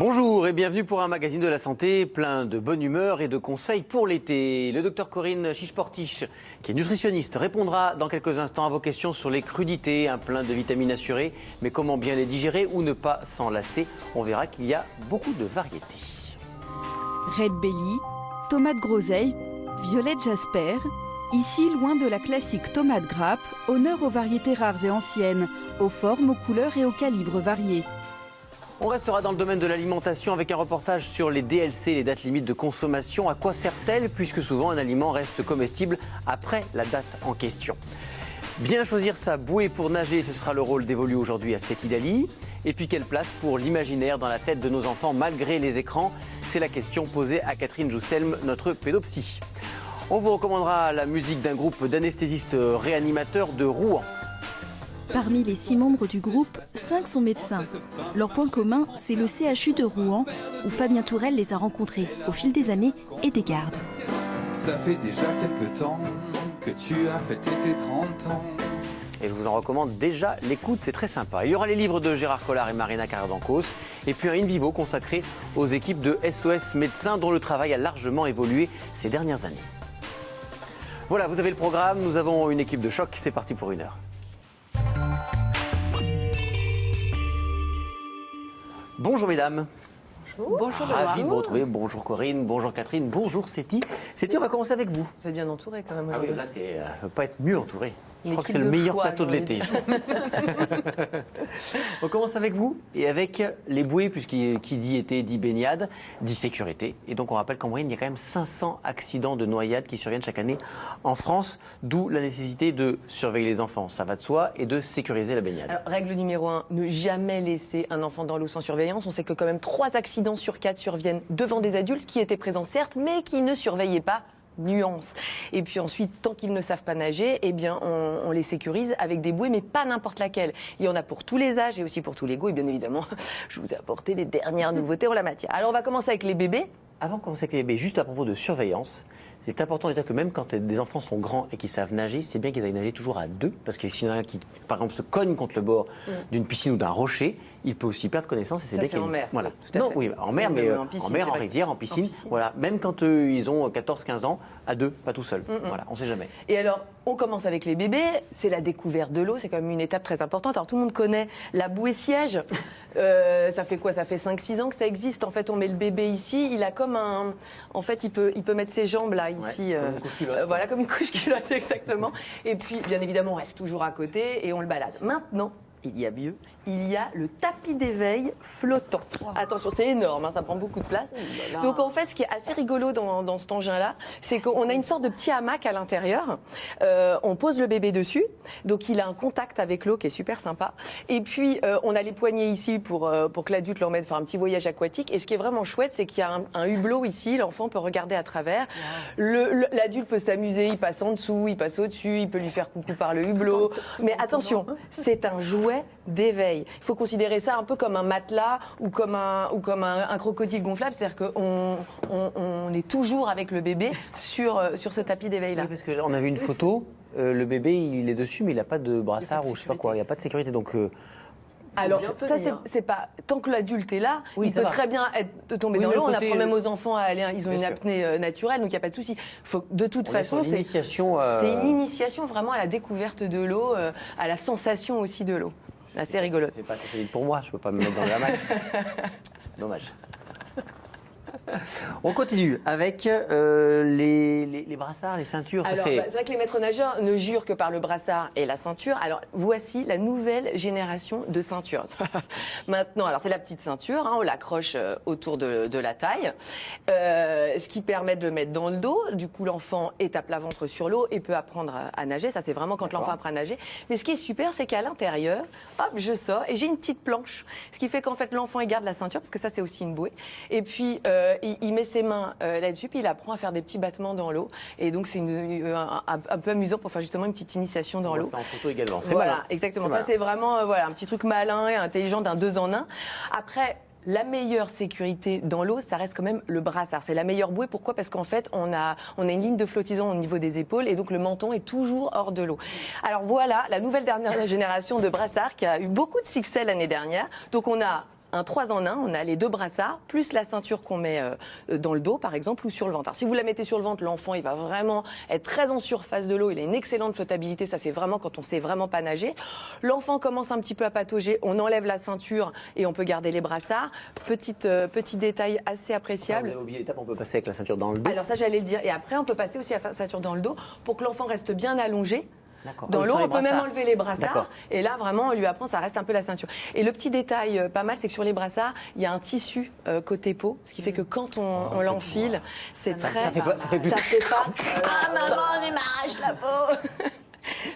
Bonjour et bienvenue pour un magazine de la santé plein de bonne humeur et de conseils pour l'été. Le docteur Corinne Chiche-Portiche, qui est nutritionniste, répondra dans quelques instants à vos questions sur les crudités, un plein de vitamines assurées, mais comment bien les digérer ou ne pas s'en lasser. On verra qu'il y a beaucoup de variétés. Red Belly, tomate groseille, violette jasper. Ici, loin de la classique tomate grappe, honneur aux variétés rares et anciennes, aux formes, aux couleurs et aux calibres variés. On restera dans le domaine de l'alimentation avec un reportage sur les DLC, les dates limites de consommation. À quoi servent-elles puisque souvent un aliment reste comestible après la date en question. Bien choisir sa bouée pour nager, ce sera le rôle dévolu aujourd'hui à Seti Dali. Et puis quelle place pour l'imaginaire dans la tête de nos enfants malgré les écrans? C'est la question posée à Catherine Jousselm, notre pédopsie. On vous recommandera la musique d'un groupe d'anesthésistes réanimateurs de Rouen. Parmi les 6 membres du groupe, 5 sont médecins. Leur point commun, c'est le CHU de Rouen, où Fabien Tourelle les a rencontrés au fil des années et des gardes. Ça fait déjà quelques temps que tu as fêté tes 30 ans. Et je vous en recommande déjà l'écoute, c'est très sympa. Il y aura les livres de Gérard Collard et Marina Cardancos, et puis un in vivo consacré aux équipes de SOS Médecins, dont le travail a largement évolué ces dernières années. Voilà, vous avez le programme, nous avons une équipe de choc, c'est parti pour 1 heure. Bonjour mesdames. Bonjour. Ravi de vous retrouver. Bonjour Corinne, bonjour Catherine, bonjour Seti. Seti, on va commencer avec vous. Vous êtes bien entouré quand même Ah aujourd'hui. oui, là, c'est ne peut pas être mieux entouré. Je crois que c'est L'équipe le de meilleur choix, plateau de j'ai l'été. envie On commence avec vous et avec les bouées, puisqu'il qui dit été dit baignade, dit sécurité. Et donc on rappelle qu'en moyenne, il y a quand même 500 accidents de noyade qui surviennent chaque année en France, d'où la nécessité de surveiller les enfants, ça va de soi, et de sécuriser la baignade. Alors, règle numéro 1, ne jamais laisser un enfant dans l'eau sans surveillance. On sait que quand même 3 accidents sur 4 surviennent devant des adultes qui étaient présents certes, mais qui ne surveillaient pas. Nuance. Et puis ensuite, tant qu'ils ne savent pas nager, eh bien, on les sécurise avec des bouées, mais pas n'importe laquelle. Il y en a pour tous les âges et aussi pour tous les goûts. Et bien évidemment, je vous ai apporté les dernières nouveautés en la matière. Alors, on va commencer avec les bébés. Avant de commencer avec les bébés, juste à propos de surveillance, c'est important de dire que même quand des enfants sont grands et qu'ils savent nager, c'est bien qu'ils aillent nager toujours à 2, parce que s'il y en a un qui, par exemple, se cogne contre le bord d'une piscine ou d'un rocher, il peut aussi perdre connaissance. Et c'est Ça, bien c'est en mer. Voilà. Oui, tout à Non, fait. oui, en mer, Oui, mais mais en piscine, en mer, en c'est vrai. rivière, en piscine. En piscine. Voilà. Même quand ils ont 14-15 ans, à 2, pas tout seul. Voilà, on ne sait jamais. Et alors, on commence avec les bébés. C'est la découverte de l'eau. C'est quand même une étape très importante. Alors, tout le monde connaît la bouée siège. Ça fait quoi? Ça fait 5-6 ans que ça existe. En fait, on met le bébé ici. Il a comme un... En fait, il peut mettre ses jambes là, ici. comme une couche culotte. Voilà, comme une couche culotte, exactement. Et puis, bien évidemment, on reste toujours à côté et on le balade. Maintenant, il y a mieux. Il y a le tapis d'éveil flottant. Attention, c'est énorme, hein, ça prend beaucoup de place. Donc en fait, ce qui est assez rigolo dans cet engin-là, c'est qu'on a une sorte de petit hamac à l'intérieur. On pose le bébé dessus, donc il a un contact avec l'eau qui est super sympa. Et puis on a les poignées ici pour que l'adulte l'emmène faire un petit voyage aquatique. Et ce qui est vraiment chouette, c'est qu'il y a un hublot ici, l'enfant peut regarder à travers. L'adulte peut s'amuser, il passe en dessous, il passe au-dessus, il peut lui faire coucou par le hublot. Mais attention, c'est un jouet d'éveil. Il faut considérer ça un peu comme un matelas ou comme un crocodile gonflable, c'est-à-dire qu'on est toujours avec le bébé sur ce tapis d'éveil-là. Oui, parce qu'on a vu une photo, le bébé il est dessus, mais il n'a pas de brassard ou je sais pas quoi, il n'y a pas de sécurité. Donc, alors, ça, c'est pas. Tant que l'adulte est là, Oui, il ça peut va. très bien tomber Oui, dans mais l'eau. le On côté, apprend même aux enfants à aller. Ils ont bien une sûr. apnée naturelle, donc il n'y a pas de souci. De toute on est façon, sur l'initiation, c'est une initiation vraiment à la découverte de l'eau, à la sensation aussi de l'eau. Assez rigolote. C'est pas assez solide pour moi, je peux pas me mettre dans le hamac. Dommage. On continue avec les brassards, les ceintures. Ça, Alors, c'est... c'est vrai que les maîtres nageurs ne jurent que par le brassard et la ceinture. Alors, voici la nouvelle génération de ceintures. Maintenant, alors c'est la petite ceinture, hein, on l'accroche autour de la taille, ce qui permet de le mettre dans le dos. Du coup, l'enfant est à plat ventre sur l'eau et peut apprendre à nager. Ça, c'est vraiment quand l'enfant apprend à nager. Mais ce qui est super, c'est qu'à l'intérieur, hop, je sors et j'ai une petite planche. Ce qui fait qu'en fait, l'enfant, il garde la ceinture, parce que ça, c'est aussi une bouée. Et puis, il met ses mains là-dessus, puis il apprend à faire des petits battements dans l'eau. Et donc, c'est un peu amusant pour faire justement une petite initiation dans l'eau. C'est en photo également. C'est Voilà, malin. exactement. C'est Ça, malin. c'est vraiment un petit truc malin et intelligent d'un 2 en 1. Après, la meilleure sécurité dans l'eau, ça reste quand même le brassard. C'est la meilleure bouée. Pourquoi? Parce qu'en fait, on a une ligne de flottaison au niveau des épaules et donc le menton est toujours hors de l'eau. Alors voilà, la nouvelle dernière génération de brassards qui a eu beaucoup de succès l'année dernière. Donc on a un 3 en 1. On a les 2 brassards, plus la ceinture qu'on met dans le dos, par exemple, ou sur le ventre. Alors, si vous la mettez sur le ventre, l'enfant, il va vraiment être très en surface de l'eau. Il a une excellente flottabilité. Ça, c'est vraiment quand on sait vraiment pas nager. L'enfant commence un petit peu à patauger. On enlève la ceinture et on peut garder les brassards. Petit détail assez appréciable. Vous avez oublié l'étape, on peut passer avec la ceinture dans le dos. Alors ça, j'allais le dire. Et après, on peut passer aussi à la ceinture dans le dos pour que l'enfant reste bien allongé. Dans l'eau, on peut même enlever les brassards. Et là, vraiment, on lui apprend, ça reste un peu la ceinture. Et le petit détail pas mal, c'est que sur les brassards, il y a un tissu côté peau, ce qui fait que quand on l'enfile, c'est très... Ça fait pas... Ah, maman, on m'arrache la peau.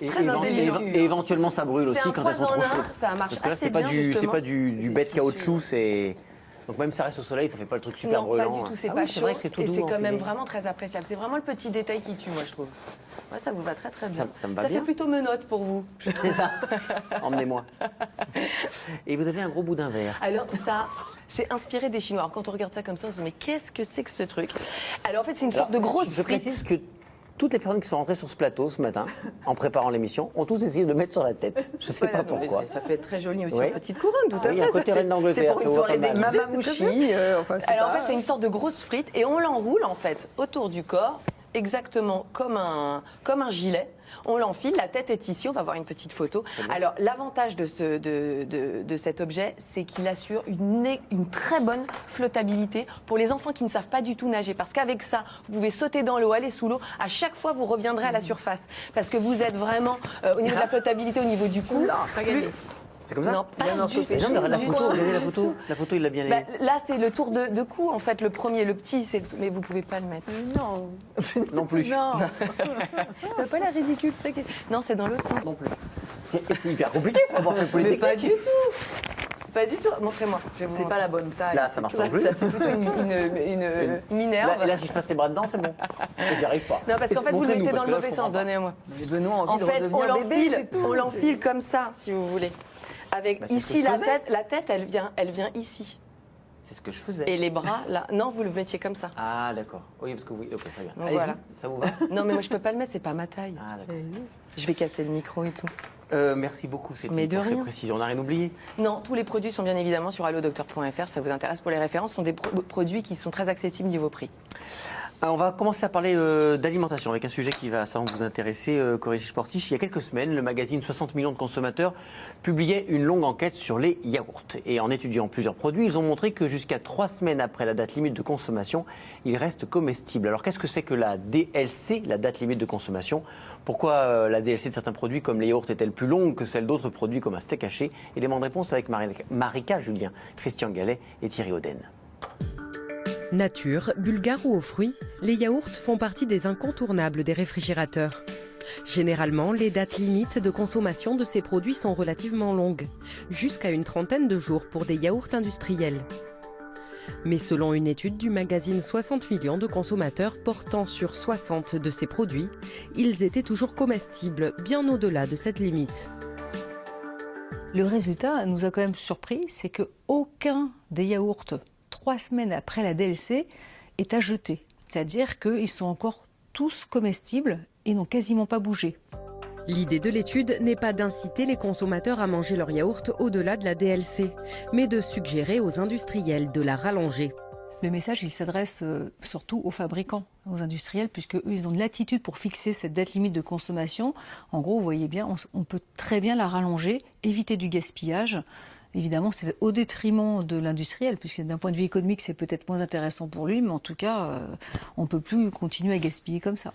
Et éventuellement, ça brûle aussi quand elles sont trop chaudes. Ça marche. Parce que là, c'est pas du bête caoutchouc, c'est... Donc même si ça reste au soleil, ça fait pas le truc super brûlant. Non, pas du tout, c'est pas chaud. Vrai que c'est tout doux, et c'est quand même vraiment très appréciable. C'est vraiment le petit détail qui tue, moi, je trouve. Moi, ça vous va très très bien. Ça me va bien. Ça fait plutôt menotte pour vous. C'est ça. Emmenez-moi. Et vous avez un gros boudin vert. Alors ça, c'est inspiré des Chinois. Alors, quand on regarde ça comme ça, on se dit mais qu'est-ce que c'est que ce truc? Alors en fait, c'est une sorte de grosse Je précise que toutes les personnes qui sont rentrées sur ce plateau ce matin, en préparant l'émission, ont tous essayé de le mettre sur la tête. Je ne sais pas pourquoi. Ça peut être très joli aussi en petite couronne, tout à fait. Il y a un côté reine d'Angleterre. C'est pour une soirée des mamamouchis. Alors en fait, c'est une sorte de grosse frite et on l'enroule en fait autour du corps, exactement comme un gilet. On l'enfile, la tête est ici, on va voir une petite photo. Alors l'avantage de cet objet, c'est qu'il assure une très bonne flottabilité pour les enfants qui ne savent pas du tout nager. Parce qu'avec ça, vous pouvez sauter dans l'eau, aller sous l'eau, à chaque fois vous reviendrez à la surface. Parce que vous êtes vraiment au niveau de la flottabilité, au niveau du cou. C'est comme ça? Non, pas du tout. La photo, vous avez la photo? La photo, il l'a bien aimé. Là, c'est le tour de cou, en fait, le premier, le petit, mais vous pouvez pas le mettre. Non. Non plus. Non. C'est pas la ridicule, ça qui... Non, c'est dans l'autre sens. Non plus. C'est hyper compliqué pour avoir fait politique. Mais pas du tout. Pas du tout. Montrez-moi. C'est pas la bonne taille. Là, ça marche pas plus. Ça, c'est plutôt une minerve. Là, si je passe les bras dedans, c'est bon. J'y arrive pas. Non, parce qu'en fait, vous le mettez dans le mauvais sens. Donnez-moi. Benoît a envie En fait, de redevenir bébé, c'est tout. on l'enfile comme ça, si vous voulez. Avec ici la tête, elle vient ici. C'est ce que je faisais. Et les bras, là. Non, vous le mettiez comme ça. Ah, d'accord. Oui, parce que vous. Ok, très bien. Donc, allez-y, voilà. ça vous va? Non, mais moi, je peux pas le mettre, c'est pas ma taille. Ah, d'accord. Je vais casser le micro et tout. Merci beaucoup, Mais de pour ces rien. précisions. On n'a rien oublié? Non, tous les produits sont bien évidemment sur allodocteur.fr. Ça vous intéresse pour les références. Ce sont des produits qui sont très accessibles niveau prix. On va commencer à parler d'alimentation avec un sujet qui va sûrement vous intéresser, Corinne Sportiche. Il y a quelques semaines, le magazine 60 millions de consommateurs publiait une longue enquête sur les yaourts. Et en étudiant plusieurs produits, ils ont montré que jusqu'à 3 semaines après la date limite de consommation, ils restent comestibles. Alors qu'est-ce que c'est que la DLC, la date limite de consommation? Pourquoi la DLC de certains produits comme les yaourts est-elle plus longue que celle d'autres produits comme un steak haché? Élément de réponse avec Marika Julien, Christian Gallet et Thierry Oden. Nature, bulgare ou aux fruits, les yaourts font partie des incontournables des réfrigérateurs. Généralement, les dates limites de consommation de ces produits sont relativement longues, jusqu'à une 30aine de jours pour des yaourts industriels. Mais selon une étude du magazine 60 millions de consommateurs portant sur 60 de ces produits, ils étaient toujours comestibles, bien au-delà de cette limite. Le résultat nous a quand même surpris, c'est qu'aucun des yaourts 3 semaines après la DLC est à jeter. C'est-à-dire qu'ils sont encore tous comestibles et n'ont quasiment pas bougé. L'idée de l'étude n'est pas d'inciter les consommateurs à manger leur yaourt au-delà de la DLC, mais de suggérer aux industriels de la rallonger. Le message, il s'adresse surtout aux fabricants, aux industriels, puisque eux, ils ont de l'attitude pour fixer cette date limite de consommation. En gros, vous voyez bien, on peut très bien la rallonger, éviter du gaspillage. Évidemment, c'est au détriment de l'industriel, puisque d'un point de vue économique, c'est peut-être moins intéressant pour lui, mais en tout cas, on ne peut plus continuer à gaspiller comme ça.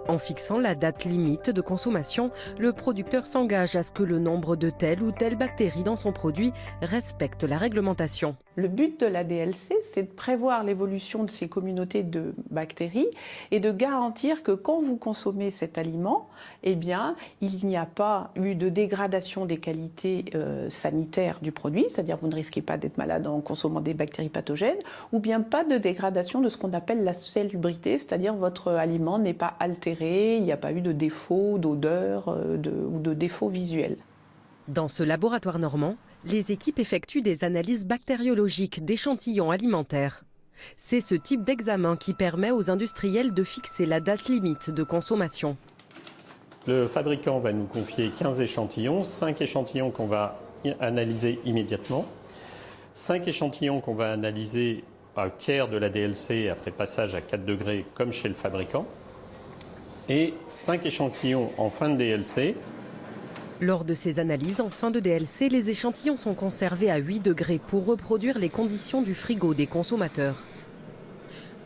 En fixant la date limite de consommation, le producteur s'engage à ce que le nombre de telle ou telle bactérie dans son produit respecte la réglementation. Le but de la DLC, c'est de prévoir l'évolution de ces communautés de bactéries et de garantir que quand vous consommez cet aliment, eh bien, il n'y a pas eu de dégradation des qualités sanitaires du produit, c'est-à-dire vous ne risquez pas d'être malade en consommant des bactéries pathogènes, ou bien pas de dégradation de ce qu'on appelle la salubrité, c'est-à-dire votre aliment n'est pas altéré, il n'y a pas eu de défaut d'odeur ou de défaut visuel. Dans ce laboratoire normand, les équipes effectuent des analyses bactériologiques d'échantillons alimentaires. C'est ce type d'examen qui permet aux industriels de fixer la date limite de consommation. Le fabricant va nous confier 15 échantillons, 5 échantillons qu'on va analyser immédiatement. 5 échantillons qu'on va analyser à tiers de la DLC après passage à 4 degrés comme chez le fabricant. Et 5 échantillons en fin de DLC. Lors de ces analyses en fin de DLC, les échantillons sont conservés à 8 degrés pour reproduire les conditions du frigo des consommateurs.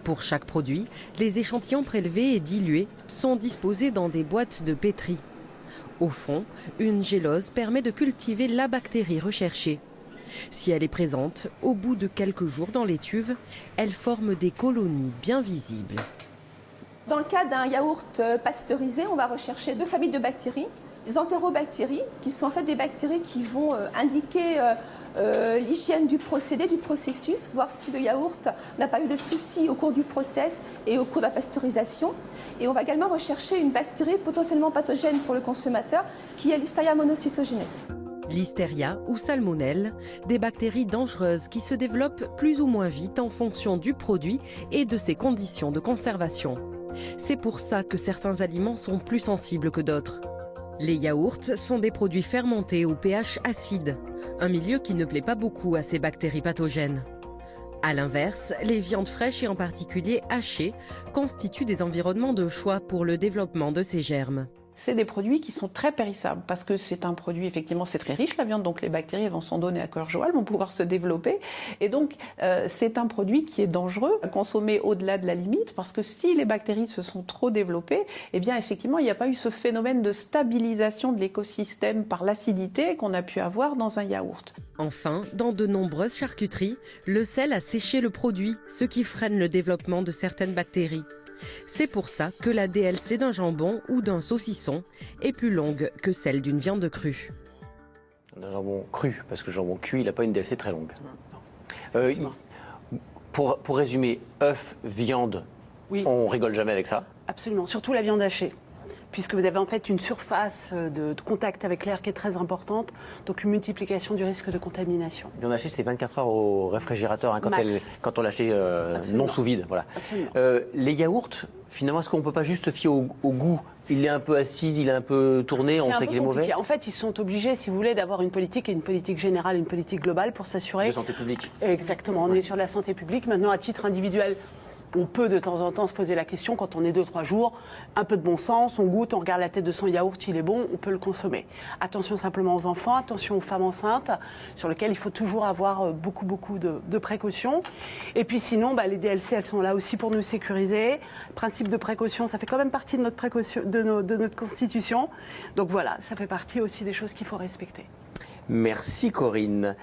Pour chaque produit, les échantillons prélevés et dilués sont disposés dans des boîtes de pétri. Au fond, une gélose permet de cultiver la bactérie recherchée. Si elle est présente, au bout de quelques jours dans les cuves, elle forme des colonies bien visibles. Dans le cas d'un yaourt pasteurisé, on va rechercher 2 familles de bactéries. Les entérobactéries, qui sont en fait des bactéries qui vont indiquer l'hygiène du procédé, du processus, voir si le yaourt n'a pas eu de soucis au cours du process et au cours de la pasteurisation. Et on va également rechercher une bactérie potentiellement pathogène pour le consommateur, qui est Listeria monocytogenes. Listeria ou salmonelle, des bactéries dangereuses qui se développent plus ou moins vite en fonction du produit et de ses conditions de conservation. C'est pour ça que certains aliments sont plus sensibles que d'autres. Les yaourts sont des produits fermentés au pH acide, un milieu qui ne plaît pas beaucoup à ces bactéries pathogènes. A l'inverse, les viandes fraîches et en particulier hachées constituent des environnements de choix pour le développement de ces germes. C'est des produits qui sont très périssables parce que c'est un produit, effectivement, c'est très riche la viande, donc les bactéries vont s'en donner à cœur joie, elles vont pouvoir se développer. Et donc, c'est un produit qui est dangereux à consommer au-delà de la limite parce que si les bactéries se sont trop développées, eh bien, effectivement, il n'y a pas eu ce phénomène de stabilisation de l'écosystème par l'acidité qu'on a pu avoir dans un yaourt. Enfin, dans de nombreuses charcuteries, le sel a séché le produit, ce qui freine le développement de certaines bactéries. C'est pour ça que la DLC d'un jambon ou d'un saucisson est plus longue que celle d'une viande crue. Un jambon cru, parce que le jambon cuit, il n'a pas une DLC très longue. Pour résumer, œufs, viande, Oui. on rigole jamais avec ça. Absolument, surtout la viande hachée. Puisque vous avez en fait une surface de contact avec l'air qui est très importante, donc une multiplication du risque de contamination. Viande hachée, c'est 24 heures au réfrigérateur hein, quand on l'achète non sous vide. Voilà. Les yaourts, finalement, est-ce qu'on ne peut pas juste se fier au goût ? Il est un peu acide, il est un peu tourné, on sait qu'il est mauvais. En fait, ils sont obligés, si vous voulez, d'avoir une politique générale, une politique globale pour s'assurer. De santé publique. Exactement, on est sur la santé publique. Maintenant, à titre individuel, on peut de temps en temps se poser la question, quand on est 2-3 jours, un peu de bon sens, on goûte, on regarde la tête de son yaourt, il est bon, on peut le consommer. Attention simplement aux enfants, attention aux femmes enceintes, sur lesquelles il faut toujours avoir beaucoup de précautions. Et puis sinon, les DLC, elles sont là aussi pour nous sécuriser. Principe de précaution, ça fait quand même partie de notre constitution. Donc voilà, ça fait partie aussi des choses qu'il faut respecter. Merci Corinne.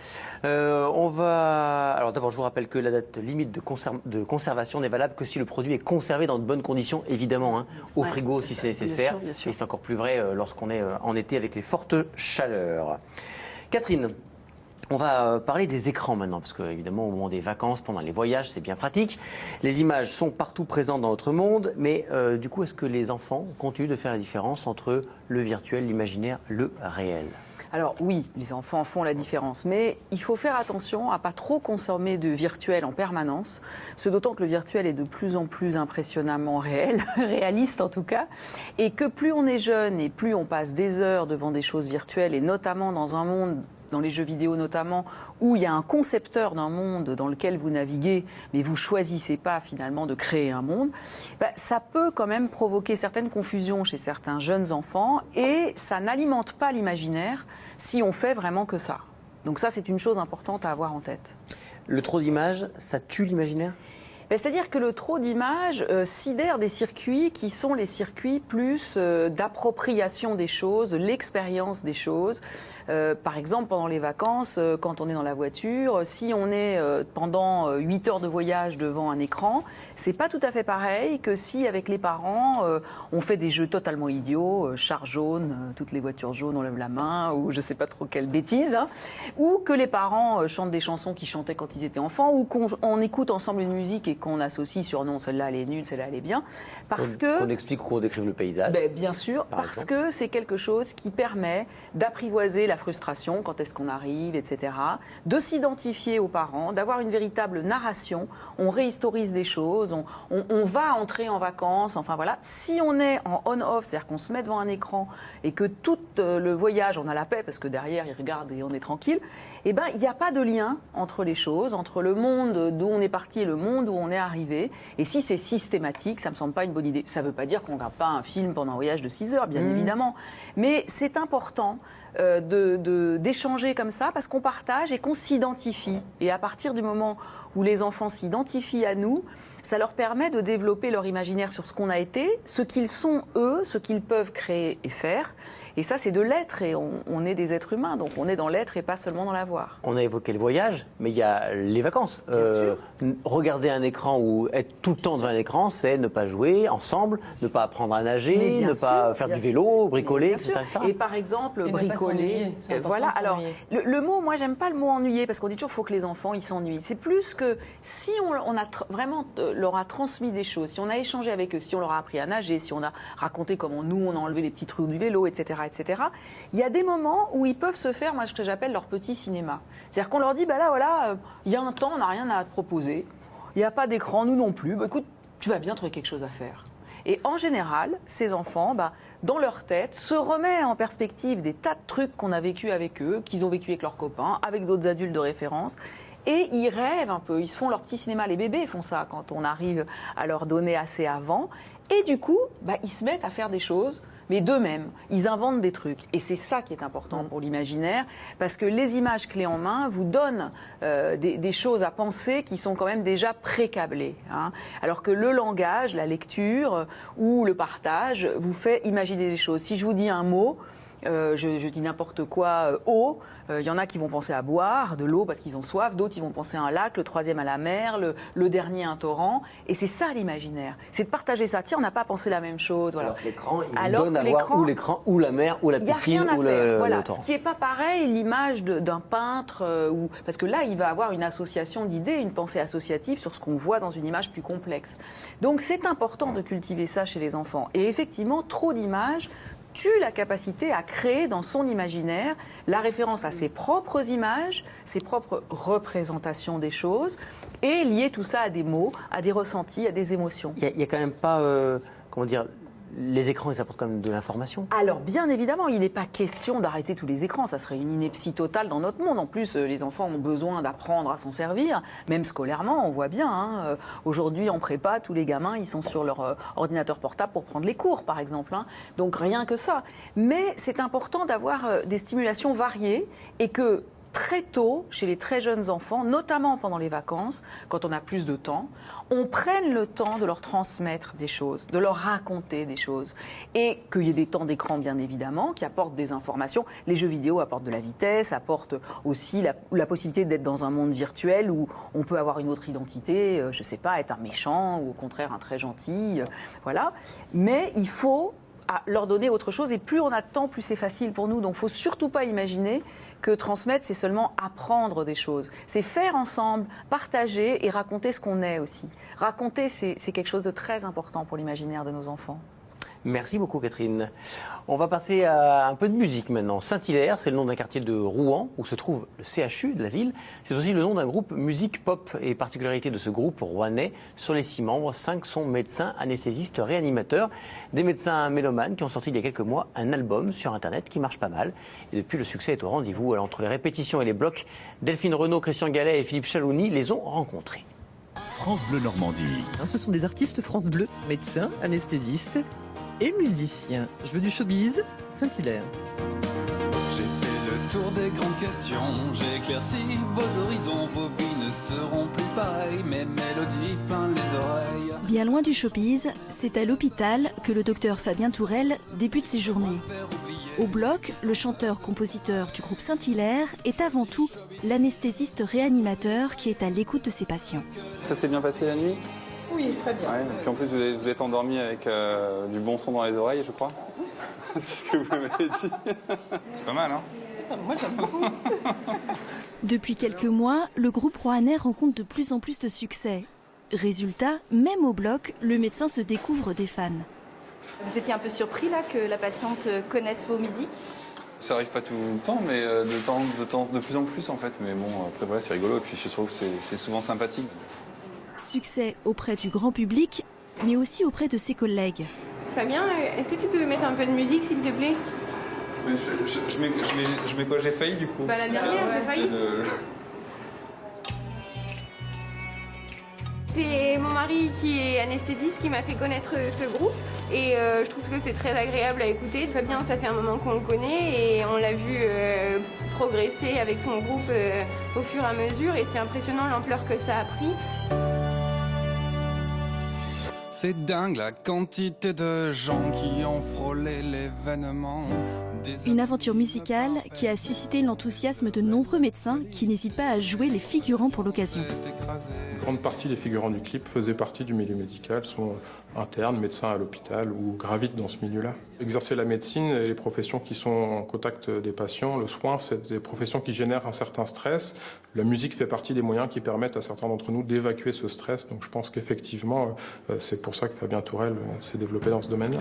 Alors d'abord, je vous rappelle que la date limite de conservation n'est valable que si le produit est conservé dans de bonnes conditions, évidemment, au frigo si c'est nécessaire. Bien sûr. Et c'est encore plus vrai lorsqu'on est en été avec les fortes chaleurs. Catherine, on va parler des écrans maintenant, parce qu'évidemment, au moment des vacances, pendant les voyages, c'est bien pratique. Les images sont partout présentes dans notre monde, mais du coup, est-ce que les enfants continuent de faire la différence entre le virtuel, l'imaginaire, le réel ? Alors oui, les enfants font la différence, mais il faut faire attention à pas trop consommer de virtuel en permanence, ce d'autant que le virtuel est de plus en plus impressionnamment réel, réaliste en tout cas, et que plus on est jeune et plus on passe des heures devant des choses virtuelles, et notamment dans un monde, dans les jeux vidéo notamment, où il y a un concepteur d'un monde dans lequel vous naviguez, mais vous choisissez pas finalement de créer un monde, ça peut quand même provoquer certaines confusions chez certains jeunes enfants et ça n'alimente pas l'imaginaire si on fait vraiment que ça. Donc ça, c'est une chose importante à avoir en tête. Le trop d'images, ça tue l'imaginaire ? C'est-à-dire que le trop d'images sidère des circuits qui sont les circuits plus d'appropriation des choses, de l'expérience des choses. Par exemple, pendant les vacances, quand on est dans la voiture, si on est pendant 8 heures de voyage devant un écran, c'est pas tout à fait pareil que si, avec les parents, on fait des jeux totalement idiots, char jaune, toutes les voitures jaunes, on lève la main, ou je sais pas trop quelle bêtise, ou que les parents chantent des chansons qu'ils chantaient quand ils étaient enfants, ou qu'on écoute ensemble une musique et qu'on associe sur non, celle-là elle est nulle, celle-là elle est bien, parce qu'on explique ou qu'on décrive le paysage. Bien sûr, parce que c'est quelque chose qui permet d'apprivoiser la la frustration, quand est-ce qu'on arrive, etc. De s'identifier aux parents, d'avoir une véritable narration. On réhistorise des choses, on va entrer en vacances, enfin voilà. Si on est en on-off, c'est-à-dire qu'on se met devant un écran et que tout le voyage, on a la paix parce que derrière, ils regardent et on est tranquille, eh ben, il n'y a pas de lien entre les choses, entre le monde d'où on est parti et le monde où on est arrivé. Et si c'est systématique, ça ne me semble pas une bonne idée. Ça ne veut pas dire qu'on ne regarde pas un film pendant un voyage de 6 heures, bien évidemment. Mais c'est important d'échanger comme ça parce qu'on partage et qu'on s'identifie. Et à partir du moment où les enfants s'identifient à nous, ça leur permet de développer leur imaginaire sur ce qu'on a été, ce qu'ils sont eux, ce qu'ils peuvent créer et faire. Et ça, c'est de l'être. Et on est des êtres humains, donc on est dans l'être et pas seulement dans l'avoir. On a évoqué le voyage, mais il y a les vacances. Regarder un écran ou être tout le temps devant un écran, c'est ne pas jouer ensemble, ne pas apprendre à nager, ne pas faire du vélo, bricoler, etc. Et par exemple, bricoler. Voilà. Alors, le mot, moi, j'aime pas le mot ennuyer parce qu'on dit toujours qu'il faut que les enfants ils s'ennuient. C'est plus que si on a vraiment leur a transmis des choses, si on a échangé avec eux, si on leur a appris à nager, si on a raconté comment nous on a enlevé les petits trous du vélo, etc., etc. Il y a des moments où ils peuvent se faire, moi, ce que j'appelle leur petit cinéma. C'est-à-dire qu'on leur dit, bah là, voilà, il y a un temps, on n'a rien à te proposer. Il n'y a pas d'écran, nous non plus. Bah, écoute, tu vas bien trouver quelque chose à faire. Et en général, ces enfants, dans leur tête, se remettent en perspective des tas de trucs qu'on a vécu avec eux, qu'ils ont vécu avec leurs copains, avec d'autres adultes de référence. Et ils rêvent un peu, ils se font leur petit cinéma. Les bébés font ça quand on arrive à leur donner assez avant. Et du coup, ils se mettent à faire des choses, mais d'eux-mêmes. Ils inventent des trucs. Et c'est ça qui est important pour l'imaginaire, parce que les images clés en main vous donnent des choses à penser qui sont quand même déjà pré-câblées. Alors que le langage, la lecture ou le partage vous fait imaginer des choses. Si je vous dis un mot, je dis n'importe quoi, eau, il y en a qui vont penser à boire de l'eau parce qu'ils ont soif, d'autres ils vont penser à un lac, le troisième à la mer, le dernier un torrent. Et c'est ça l'imaginaire, c'est de partager ça. Tiens, on n'a pas pensé la même chose. Voilà. Alors que l'écran, il donne à voir ou l'écran, ou la mer, ou la piscine, ou le torrent. Ce qui n'est pas pareil, l'image d'un peintre, parce que là, il va avoir une association d'idées, une pensée associative sur ce qu'on voit dans une image plus complexe. Donc c'est important de cultiver ça chez les enfants. Et effectivement, trop d'images tue la capacité à créer dans son imaginaire la référence à ses propres images, ses propres représentations des choses, et lier tout ça à des mots, à des ressentis, à des émotions. Il n'y a quand même pas, les écrans, ils apportent quand même de l'information. Alors, bien évidemment, il n'est pas question d'arrêter tous les écrans. Ça serait une ineptie totale dans notre monde. En plus, les enfants ont besoin d'apprendre à s'en servir, même scolairement, on voit bien. Aujourd'hui, en prépa, tous les gamins, ils sont sur leur ordinateur portable pour prendre les cours, par exemple. Donc, rien que ça. Mais c'est important d'avoir des stimulations variées et que très tôt, chez les très jeunes enfants, notamment pendant les vacances, quand on a plus de temps, on prenne le temps de leur transmettre des choses, de leur raconter des choses. Et qu'il y ait des temps d'écran, bien évidemment, qui apportent des informations. Les jeux vidéo apportent de la vitesse, apportent aussi la possibilité d'être dans un monde virtuel où on peut avoir une autre identité, je ne sais pas, être un méchant ou au contraire un très gentil, voilà. Mais il faut leur donner autre chose, et plus on a de temps, plus c'est facile pour nous. Donc il ne faut surtout pas imaginer que transmettre, c'est seulement apprendre des choses. C'est faire ensemble, partager et raconter ce qu'on est aussi. Raconter, c'est quelque chose de très important pour l'imaginaire de nos enfants. Merci beaucoup Catherine. On va passer à un peu de musique maintenant. Saint-Hilaire, c'est le nom d'un quartier de Rouen où se trouve le CHU de la ville. C'est aussi le nom d'un groupe musique pop, et particularité de ce groupe rouennais, sur les 6 membres, 5 sont médecins, anesthésistes, réanimateurs, des médecins mélomanes qui ont sorti il y a quelques mois un album sur internet qui marche pas mal. Et depuis, le succès est au rendez-vous. Alors, entre les répétitions et les blocs, Delphine Renaud, Christian Gallet et Philippe Chalouni les ont rencontrés. France Bleu Normandie. Ce sont des artistes France Bleu, médecins, anesthésistes et musiciens. Je veux du showbiz, Saint-Hilaire. J'ai fait le tour des grandes questions, j'ai éclairci vos horizons, vos vies ne seront plus pareilles, mes mélodies plein les oreilles. Bien loin du showbiz, c'est à l'hôpital que le docteur Fabien Tourelle débute ses journées. Au bloc, le chanteur-compositeur du groupe Saint-Hilaire est avant tout l'anesthésiste réanimateur qui est à l'écoute de ses patients. Ça s'est bien passé la nuit ? Oui, très bien. Ouais, et puis en plus, vous êtes endormi avec du bon son dans les oreilles, je crois. C'est ce que vous m'avez dit. C'est pas mal, hein ? C'est pas mal, moi j'aime beaucoup. Depuis quelques mois, le groupe rouennais rencontre de plus en plus de succès. Résultat, même au bloc, le médecin se découvre des fans. Vous étiez un peu surpris là que la patiente connaisse vos musiques ? Ça arrive pas tout le temps, mais de plus en plus en fait. Mais bon, après voilà, c'est rigolo et puis je trouve que c'est souvent sympathique. Succès auprès du grand public, mais aussi auprès de ses collègues. Fabien, est-ce que tu peux mettre un peu de musique s'il te plaît? Je mets quoi? J'ai failli du coup. Bah la dernière, j'ai failli. C'est mon mari qui est anesthésiste qui m'a fait connaître ce groupe et je trouve que c'est très agréable à écouter. Fabien, ça fait un moment qu'on le connaît et on l'a vu progresser avec son groupe au fur et à mesure et c'est impressionnant l'ampleur que ça a pris. C'est dingue la quantité de gens qui ont frôlé l'événement. Une aventure musicale qui a suscité l'enthousiasme de nombreux médecins qui n'hésitent pas à jouer les figurants pour l'occasion. Une grande partie des figurants du clip faisaient partie du milieu médical, sont internes, médecins à l'hôpital ou gravitent dans ce milieu-là. Exercer la médecine et les professions qui sont en contact des patients, le soin, c'est des professions qui génèrent un certain stress. La musique fait partie des moyens qui permettent à certains d'entre nous d'évacuer ce stress. Donc je pense qu'effectivement, c'est pour ça que Fabien Tourel s'est développé dans ce domaine-là.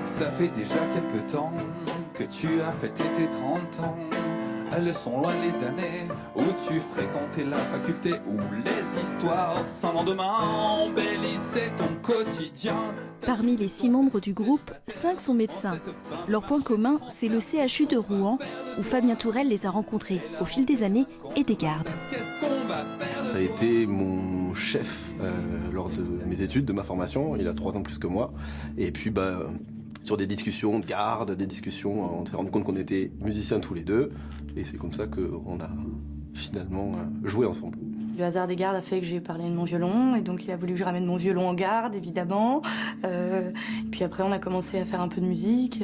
Ça fait déjà quelque temps que tu as fêté tes 30 ans. Elles sont loin les années où tu fréquentais la faculté, où les histoires sans lendemain embellissaient ton quotidien. Parmi les 6 membres du groupe, 5 sont médecins. Leur point commun, c'est le CHU de Rouen, où Fabien Tourel les a rencontrés au fil des années et des gardes. Ça a été mon chef lors de mes études, de ma formation. Il a 3 ans plus que moi. Et puis, sur des discussions de garde, des discussions, on s'est rendu compte qu'on était musiciens tous les deux. Et c'est comme ça qu'on a finalement joué ensemble. Le hasard des gardes a fait que j'ai parlé de mon violon, et donc il a voulu que je ramène mon violon en garde, évidemment. Et puis après, on a commencé à faire un peu de musique,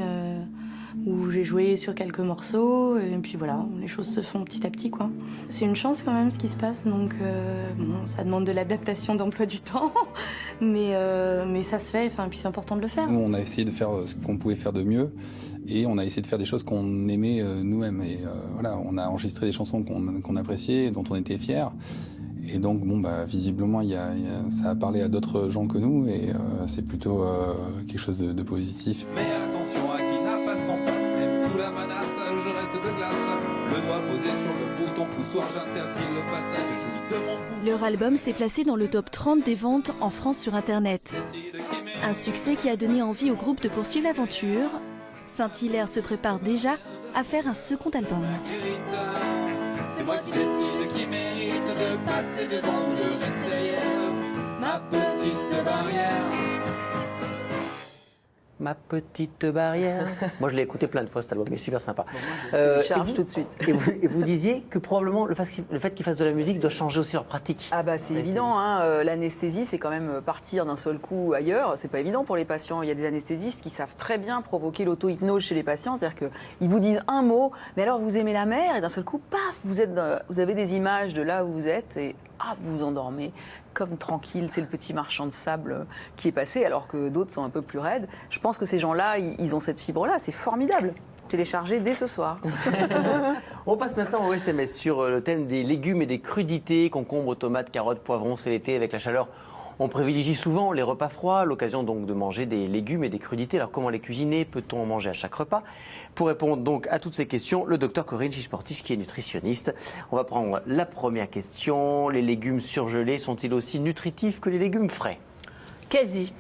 où j'ai joué sur quelques morceaux, et puis voilà, les choses se font petit à petit, quoi. C'est une chance quand même ce qui se passe, donc bon, ça demande de l'adaptation d'emploi du temps, mais ça se fait, et puis c'est important de le faire. Nous, on a essayé de faire ce qu'on pouvait faire de mieux, et on a essayé de faire des choses qu'on aimait nous-mêmes. Et voilà, on a enregistré des chansons qu'on appréciait, dont on était fiers. Et donc, bon, visiblement, ça a parlé à d'autres gens que nous, et c'est plutôt quelque chose de positif. Mais attention à qui n'a pas son passe, même sous la menace, je reste de glace. Le doigt posé sur le bouton poussoir, j'interdis le passage et jouis de mon pouvoir. Leur album s'est placé dans le top 30 des ventes en France sur Internet. Un succès qui a donné envie au groupe de poursuivre l'aventure. Saint-Hilaire se prépare déjà à faire un second album. C'est moi qui décide qui mérite de passer devant ou de rester derrière ma petite barrière. Ma petite barrière. Moi, je l'ai écouté plein de fois cet album, il est super sympa. Télécharge tout de suite. Et vous disiez que probablement le fait qu'ils fassent de la musique doit changer aussi leur pratique. Ah c'est évident, hein, l'anesthésie c'est quand même partir d'un seul coup ailleurs, c'est pas évident pour les patients. Il y a des anesthésistes qui savent très bien provoquer l'auto-hypnose chez les patients, c'est-à-dire qu'ils vous disent un mot, mais alors vous aimez la mer, et d'un seul coup, paf, vous avez des images de là où vous êtes, et vous vous endormez comme tranquille, c'est le petit marchand de sable qui est passé, alors que d'autres sont un peu plus raides. Je pense que ces gens-là, ils ont cette fibre-là, c'est formidable. Téléchargez dès ce soir. On passe maintenant au SMS sur le thème des légumes et des crudités, concombres, tomates, carottes, poivrons, c'est l'été avec la chaleur. On privilégie souvent les repas froids, l'occasion donc de manger des légumes et des crudités. Alors comment les cuisiner? Peut-on en manger à chaque repas? Pour répondre donc à toutes ces questions, le docteur Corinne Chichportiche qui est nutritionniste. On va prendre la première question. Les légumes surgelés sont-ils aussi nutritifs que les légumes frais? Quasi.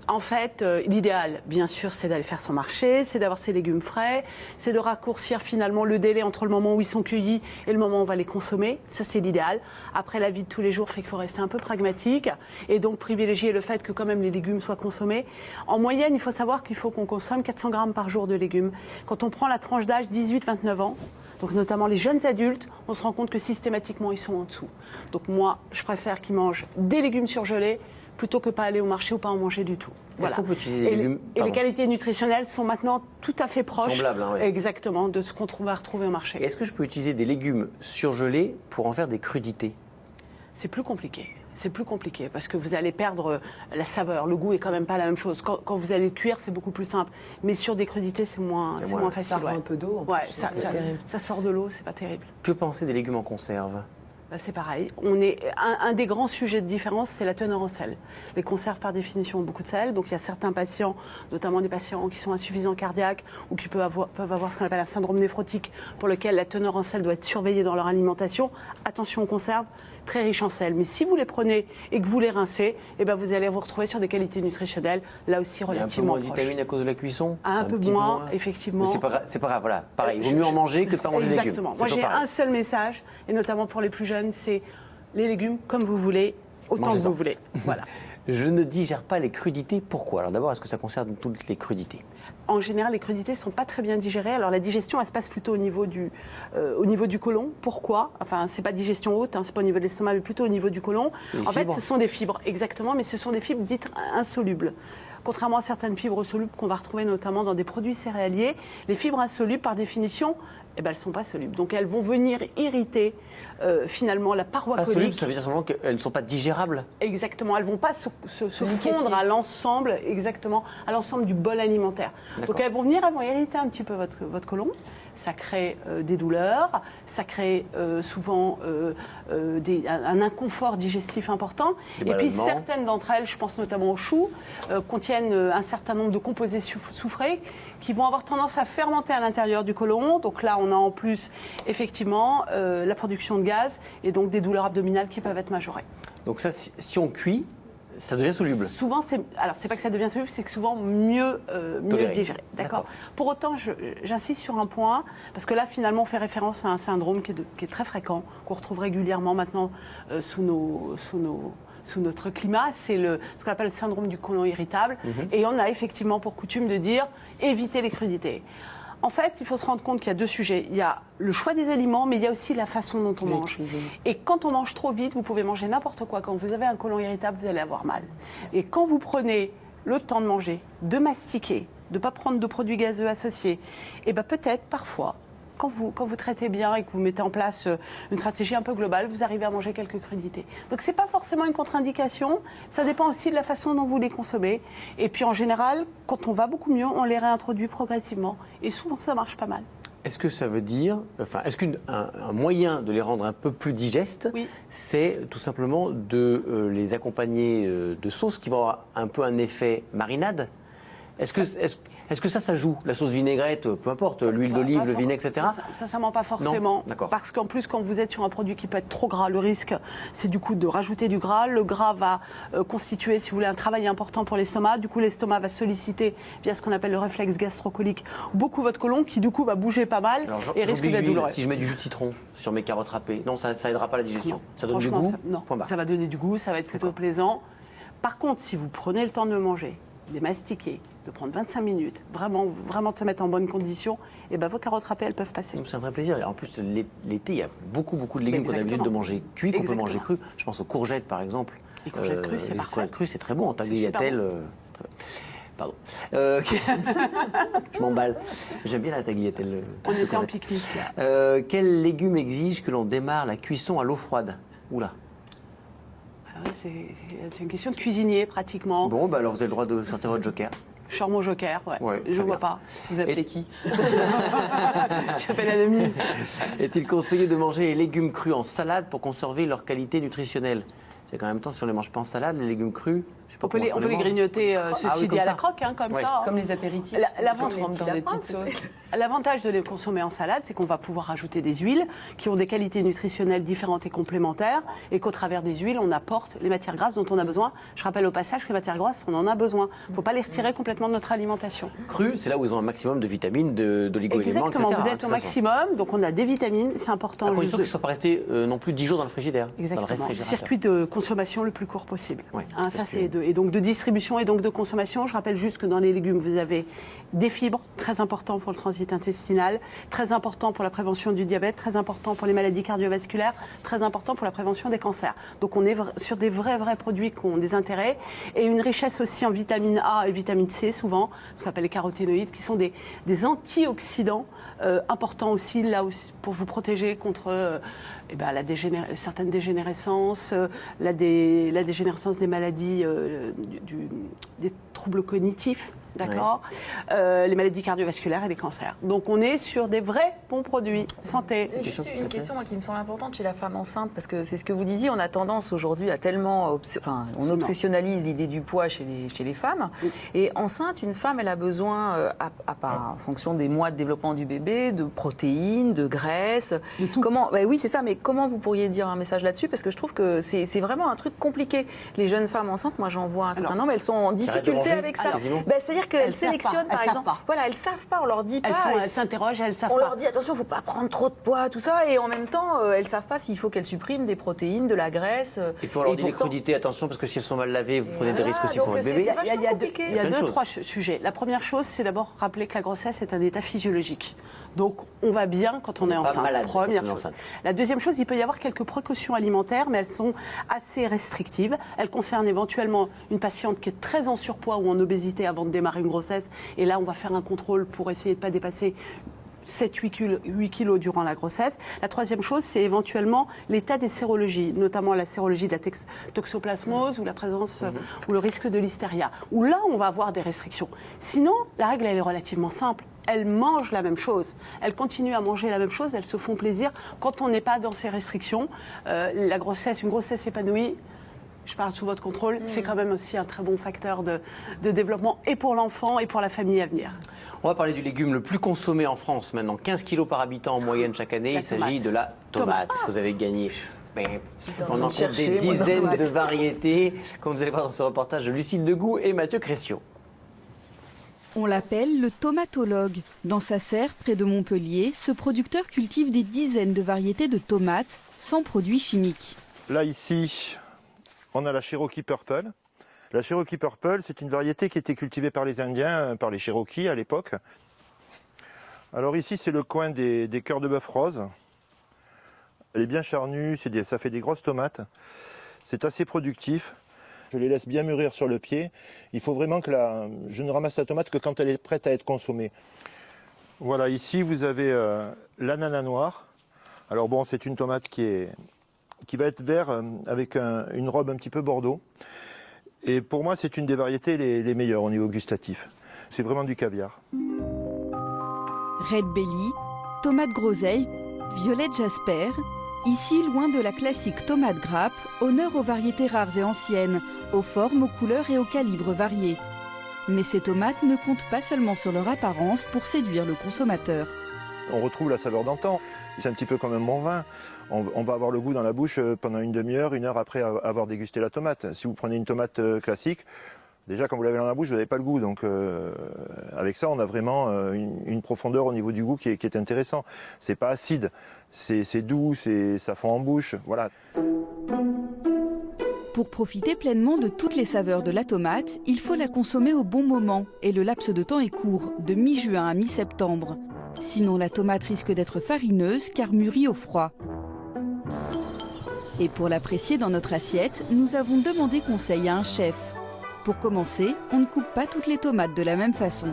En fait, l'idéal, bien sûr, c'est d'aller faire son marché, c'est d'avoir ses légumes frais, c'est de raccourcir finalement le délai entre le moment où ils sont cueillis et le moment où on va les consommer. Ça, c'est l'idéal. Après, la vie de tous les jours fait qu'il faut rester un peu pragmatique et donc privilégier le fait que quand même les légumes soient consommés. En moyenne, il faut savoir qu'il faut qu'on consomme 400 grammes par jour de légumes. Quand on prend la tranche d'âge 18-29 ans, donc notamment les jeunes adultes, on se rend compte que systématiquement, ils sont en dessous. Donc moi, je préfère qu'ils mangent des légumes surgelés plutôt que pas aller au marché ou pas en manger du tout. Est-ce qu'on peut utiliser des légumes et les qualités nutritionnelles sont maintenant tout à fait proches, semblables, hein, oui. Exactement, de ce qu'on va retrouver au marché. Est-ce que je peux utiliser des légumes surgelés pour en faire des crudités? C'est plus compliqué. C'est plus compliqué parce que vous allez perdre la saveur. Le goût est quand même pas la même chose. Quand vous allez le cuire, c'est beaucoup plus simple. Mais sur des crudités, c'est moins facile. Ça prend un peu d'eau. Ça sort de l'eau, c'est pas terrible. Que penser des légumes en conserve? C'est pareil. Un des grands sujets de différence, c'est la teneur en sel. Les conserves, par définition, ont beaucoup de sel. Donc, il y a certains patients, notamment des patients qui sont insuffisants cardiaques ou qui peuvent avoir ce qu'on appelle un syndrome néphrotique, pour lequel la teneur en sel doit être surveillée dans leur alimentation. Attention aux conserves, très riches en sel. Mais si vous les prenez et que vous les rincez, vous allez vous retrouver sur des qualités nutritionnelles, là aussi relativement proches. Il y a un peu moins de vitamines à cause de la cuisson. Un peu moins, effectivement. Mais c'est pas grave, voilà. Pareil, il vaut mieux en manger que de pas manger de légumes. Exactement. Moi, j'ai un seul message, et notamment pour les plus jeunes, c'est les légumes comme vous voulez, autant que vous voulez. Voilà. Je ne digère pas les crudités. Pourquoi? Alors d'abord, est-ce que ça concerne toutes les crudités? En général, les crudités ne sont pas très bien digérées. Alors la digestion, elle se passe plutôt au niveau du côlon. Pourquoi? Enfin, c'est pas digestion haute, c'est pas au niveau de l'estomac, mais plutôt au niveau du côlon. En fait, ce sont des fibres, exactement, mais ce sont des fibres dites insolubles. Contrairement à certaines fibres solubles qu'on va retrouver notamment dans des produits céréaliers, les fibres insolubles, par définition, elles ne sont pas solubles. Donc elles vont venir irriter finalement la paroi pas colique. Solubles, ça veut dire simplement qu'elles ne sont pas digérables? Exactement, elles ne vont pas se fondre à l'ensemble, exactement, à l'ensemble du bol alimentaire. Donc elles vont venir, elles vont irriter un petit peu votre côlon. Ça crée des douleurs, ça crée souvent un inconfort digestif important. Et puis certaines d'entre elles, je pense notamment aux choux, contiennent un certain nombre de composés soufrés qui vont avoir tendance à fermenter à l'intérieur du côlon. Donc là, on a en plus effectivement la production de gaz et donc des douleurs abdominales qui peuvent être majorées. Donc ça, si on cuit, ça devient soluble. Souvent, c'est pas que ça devient soluble, c'est que souvent mieux digéré. D'accord. Pour autant, j'insiste sur un point, parce que là, finalement, on fait référence à un syndrome qui est très fréquent, qu'on retrouve régulièrement maintenant sous notre climat, c'est ce qu'on appelle le syndrome du côlon irritable. Et on a effectivement pour coutume de dire éviter les crudités. En fait, il faut se rendre compte qu'il y a deux sujets. Il y a le choix des aliments, mais il y a aussi la façon dont on mange. Et quand on mange trop vite, vous pouvez manger n'importe quoi. Quand vous avez un côlon irritable, vous allez avoir mal. Et quand vous prenez le temps de manger, de mastiquer, de ne pas prendre de produits gazeux associés, et peut-être parfois, quand vous traitez bien et que vous mettez en place une stratégie un peu globale, vous arrivez à manger quelques crudités. Donc ce n'est pas forcément une contre-indication, ça dépend aussi de la façon dont vous les consommez. Et puis en général, quand on va beaucoup mieux, on les réintroduit progressivement. Et souvent ça marche pas mal. Est-ce que ça veut dire, est-ce qu'un moyen de les rendre un peu plus digestes, c'est tout simplement de les accompagner de sauces qui vont avoir un peu un effet marinade? Est-ce que ça joue? La sauce vinaigrette, peu importe, l'huile d'olive, le vinaigre, etc. Ça ment pas forcément. Non, parce qu'en plus, quand vous êtes sur un produit qui peut être trop gras, le risque, c'est du coup de rajouter du gras. Le gras va constituer, si vous voulez, un travail important pour l'estomac. Du coup, l'estomac va solliciter, via ce qu'on appelle le réflexe gastrocolique, beaucoup votre côlon, qui du coup va bouger pas mal et risque d'être douloureux. Si je mets du jus de citron sur mes carottes râpées, non, ça aidera pas la digestion. Non. Ça donne du goût? Ça va donner du goût, ça va être plutôt plaisant. Par contre, si vous prenez le temps de le manger, de les mastiquer, de prendre 25 minutes, vraiment de se mettre en bonne condition, et vos carottes râpées, elles peuvent passer. C'est un vrai plaisir. En plus, l'été, il y a beaucoup de légumes qu'on a l'habitude de manger cuits, qu'on peut manger crus. Je pense aux courgettes, par exemple. Les courgettes crues, c'est parfait. Les courgettes crues, c'est très bon. En tagliatelle, c'est très bon. Pardon. Je m'emballe. J'aime bien la tagliatelle. On était en pique-nique, là. Quel légume exige que l'on démarre la cuisson à l'eau froide? Oula. C'est une question de cuisinier, pratiquement. Bon, alors vous avez le droit de sortir votre joker. Je sors mon joker, je vois pas. Vous appelez qui? J'appelle un ami. Est-il conseillé de manger les légumes crus en salade pour conserver leur qualité nutritionnelle? C'est qu'en même temps, si on ne les mange pas en salade, les légumes crus, je sais pas on peut les grignoter ceci dit à la croque, comme ça. Comme les apéritifs. L'avantage de les consommer en salade, c'est qu'on va pouvoir rajouter des huiles qui ont des qualités nutritionnelles différentes et complémentaires, et qu'au travers des huiles, on apporte les matières grasses dont on a besoin. Je rappelle au passage que les matières grasses, on en a besoin. Il ne faut pas les retirer complètement de notre alimentation. Crues, c'est là où ils ont un maximum de vitamines, d'oligo-éléments, etc. Exactement, vous êtes au maximum, donc on a des vitamines, c'est important. À condition qu'ils ne soient pas restés non plus 10 jours dans le frigidaire. Exactement. Circuit de consommation le plus court possible. Et donc de distribution et donc de consommation. Je rappelle juste que dans les légumes, vous avez des fibres, très important pour le transit intestinal, très important pour la prévention du diabète, très important pour les maladies cardiovasculaires, très important pour la prévention des cancers. Donc on est sur des vrais produits qui ont des intérêts et une richesse aussi en vitamine A et vitamine C souvent, ce qu'on appelle les caroténoïdes, qui sont des antioxydants importants aussi là aussi, pour vous protéger contre certaines dégénérescences, la dégénérescence des maladies, des troubles cognitifs. d'accord, les maladies cardiovasculaires et les cancers. Donc on est sur des vrais bons produits santé. Juste une question moi, qui me semble importante chez la femme enceinte, parce que c'est ce que vous disiez, on a tendance aujourd'hui à tellement... on obsessionnalise l'idée du poids chez les femmes. Et enceinte, une femme, elle a besoin, en fonction des mois de développement du bébé, de protéines, de graisse. De tout. Oui, c'est ça, mais comment vous pourriez dire un message là-dessus? Parce que je trouve que c'est vraiment un truc compliqué. Les jeunes femmes enceintes, moi j'en vois un certain nombre, elles sont en difficulté avec ça. C'est-à-dire qu'elles sélectionnent, par exemple. Voilà, elles savent pas, on leur dit pas. Elles s'interrogent, elles savent pas. On leur dit attention, faut pas prendre trop de poids, tout ça, et en même temps, elles savent pas s'il faut qu'elles suppriment des protéines, de la graisse. Et puis on leur dit les crudités, attention, parce que si elles sont mal lavées, vous prenez des risques aussi pour votre bébé. Il y a deux, trois sujets. La première chose, c'est d'abord rappeler que la grossesse est un état physiologique. Donc, on va bien quand on est enceinte. Première chose. La deuxième chose, il peut y avoir quelques précautions alimentaires, mais elles sont assez restrictives. Elles concernent éventuellement une patiente qui est très en surpoids ou en obésité avant de démarrer une grossesse. Et là, on va faire un contrôle pour essayer de ne pas dépasser 7-8 kilos durant la grossesse. La troisième chose, c'est éventuellement l'état des sérologies, notamment la sérologie de la toxoplasmose ou la présence ou le risque de l'hystéria, où là, on va avoir des restrictions. Sinon, la règle, elle est relativement simple. Elles mangent la même chose. Elles continuent à manger la même chose, elles se font plaisir. Quand on n'est pas dans ces restrictions, une grossesse épanouie, je parle sous votre contrôle, c'est quand même aussi un très bon facteur de développement et pour l'enfant et pour la famille à venir. On va parler du légume le plus consommé en France maintenant. 15 kilos par habitant en moyenne chaque année. Il s'agit de la tomate. Vous avez gagné. On en compte des dizaines de variétés, comme vous allez voir dans ce reportage de Lucille Degout et Mathieu Cressio. On l'appelle le tomatologue. Dans sa serre, près de Montpellier, ce producteur cultive des dizaines de variétés de tomates sans produits chimiques. Là, ici, on a la Cherokee Purple. La Cherokee Purple, c'est une variété qui était cultivée par les Indiens, par les Cherokees à l'époque. Alors ici, c'est le coin des cœurs de bœuf roses. Elle est bien charnue, ça fait des grosses tomates. C'est assez productif. Je les laisse bien mûrir sur le pied. Il faut vraiment que je ne ramasse la tomate que quand elle est prête à être consommée. Voilà, ici vous avez l'ananas noir. Alors bon, c'est une tomate qui va être vert avec une robe un petit peu bordeaux. Et pour moi, c'est une des variétés les meilleures au niveau gustatif. C'est vraiment du caviar. Red Belly, tomate groseille, violette jasper. Ici, loin de la classique tomate grappe, honneur aux variétés rares et anciennes, aux formes, aux couleurs et aux calibres variés. Mais ces tomates ne comptent pas seulement sur leur apparence pour séduire le consommateur. On retrouve la saveur d'antan. C'est un petit peu comme un bon vin. On va avoir le goût dans la bouche pendant une demi-heure, une heure après avoir dégusté la tomate. Si vous prenez une tomate classique, déjà quand vous l'avez dans la bouche, vous n'avez pas le goût. Donc avec ça, on a vraiment une profondeur au niveau du goût qui est intéressant. C'est pas acide, c'est doux, ça fond en bouche. Voilà. Pour profiter pleinement de toutes les saveurs de la tomate, il faut la consommer au bon moment. Et le laps de temps est court, de mi-juin à mi-septembre. Sinon, la tomate risque d'être farineuse car mûrie au froid. Et pour l'apprécier dans notre assiette, nous avons demandé conseil à un chef. Pour commencer, on ne coupe pas toutes les tomates de la même façon.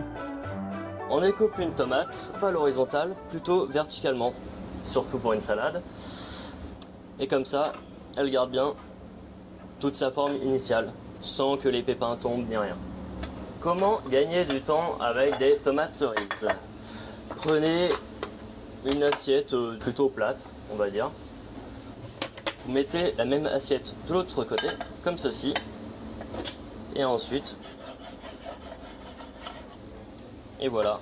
On découpe une tomate, pas à l'horizontale, plutôt verticalement, surtout pour une salade. Et comme ça, elle garde bien toute sa forme initiale, sans que les pépins tombent ni rien. Comment gagner du temps avec des tomates cerises? Prenez une assiette plutôt plate, on va dire. Vous mettez la même assiette de l'autre côté, comme ceci. Et ensuite, et voilà,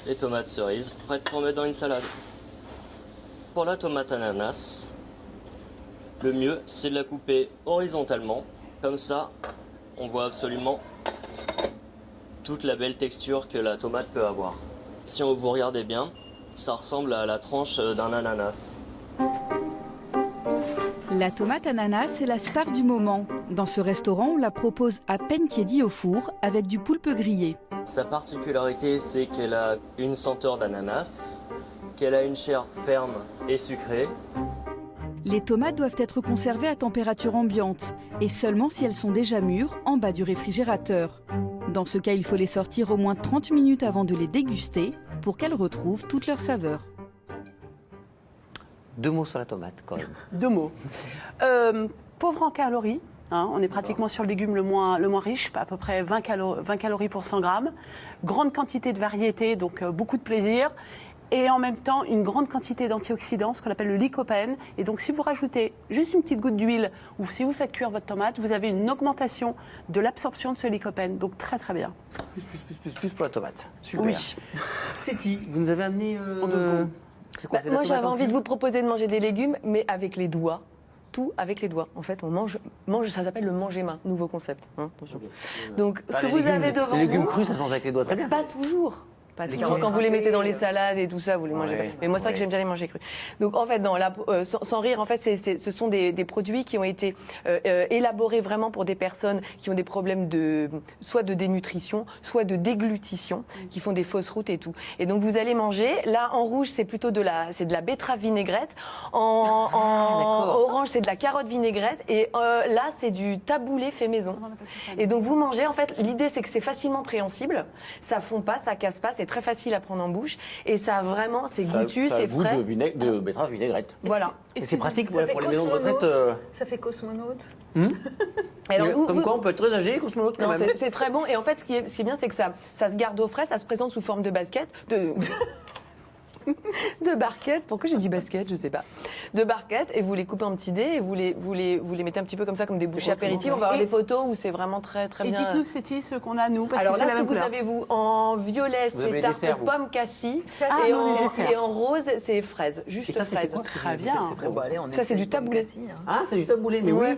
les tomates cerises prêtes pour mettre dans une salade. Pour la tomate ananas, le mieux c'est de la couper horizontalement, comme ça on voit absolument toute la belle texture que la tomate peut avoir. Si vous regardez bien, ça ressemble à la tranche d'un ananas. La tomate ananas est la star du moment. Dans ce restaurant, on la propose à peine tiédie au four avec du poulpe grillé. Sa particularité, c'est qu'elle a une senteur d'ananas, qu'elle a une chair ferme et sucrée. Les tomates doivent être conservées à température ambiante et seulement si elles sont déjà mûres en bas du réfrigérateur. Dans ce cas, il faut les sortir au moins 30 minutes avant de les déguster pour qu'elles retrouvent toute leur saveur. 2 mots sur la tomate, quand même. 2 mots. Pauvre en calories, Hein, on est pratiquement sur le légume le moins riche, à peu près 20 calories pour 100 grammes. Grande quantité de variété, donc beaucoup de plaisir. Et en même temps, une grande quantité d'antioxydants, ce qu'on appelle le lycopène. Et donc, si vous rajoutez juste une petite goutte d'huile ou si vous faites cuire votre tomate, vous avez une augmentation de l'absorption de ce lycopène. Donc, très, très bien. Plus pour la tomate. Super. Oui. Séti, vous nous avez amené... En 2 secondes. C'est quoi, c'est la moi, tomate j'avais en envie de cube vous proposer de manger des légumes, mais avec les doigts. Tout avec les doigts. En fait, on mange ça s'appelle le manger-main, nouveau concept. Hein, attention. Donc, ce que vous avez devant vous... Les légumes crus, ça se mange avec les doigts très bien. Pas toujours. Pas Les toujours. carottes Quand vous les mettez dans les râpées, salades et tout ça, vous les mangez Ouais, pas. Mais moi, c'est vrai que j'aime bien les manger crus. Donc, en fait, sans rire, en fait, ce sont des produits qui ont été élaborés vraiment pour des personnes qui ont des problèmes soit de dénutrition, soit de déglutition, qui font des fausses routes et tout. Et donc, vous allez manger. Là, en rouge, c'est plutôt de la betterave vinaigrette. En orange, c'est de la carotte vinaigrette. Et là, c'est du taboulé fait maison. Et donc, vous mangez. En fait, l'idée, c'est que c'est facilement préhensible. Ça fond pas, ça casse pas. C'est très facile à prendre en bouche et ça a vraiment, c'est goûtu, c'est frais. Ça a goût de betterave vinaigrette. Voilà. Et c'est pratique pour les maisons de cosmonaute. retraite. Ça fait cosmonaute. Alors, Comme quoi, on peut être très âgé, cosmonaute quand même. C'est très bon et en fait, ce qui est bien, c'est que ça se garde au frais, ça se présente sous forme de basket, de barquettes. Pourquoi j'ai dit basket, je sais pas. De barquettes et vous les coupez en petits dés et vous les mettez un petit peu comme ça, comme des bouchées apéritives. On va avoir des photos où c'est vraiment très très bien. Et dites-nous, Séti, ce qu'on a nous, parce alors que là, c'est ce la que même vous couleur. avez vous en violet, c'est tarte pomme cassis, et en rose, c'est fraise, juste fraise. Très bien. Ça, c'est du taboulé. Ah, c'est du taboulé, mais oui.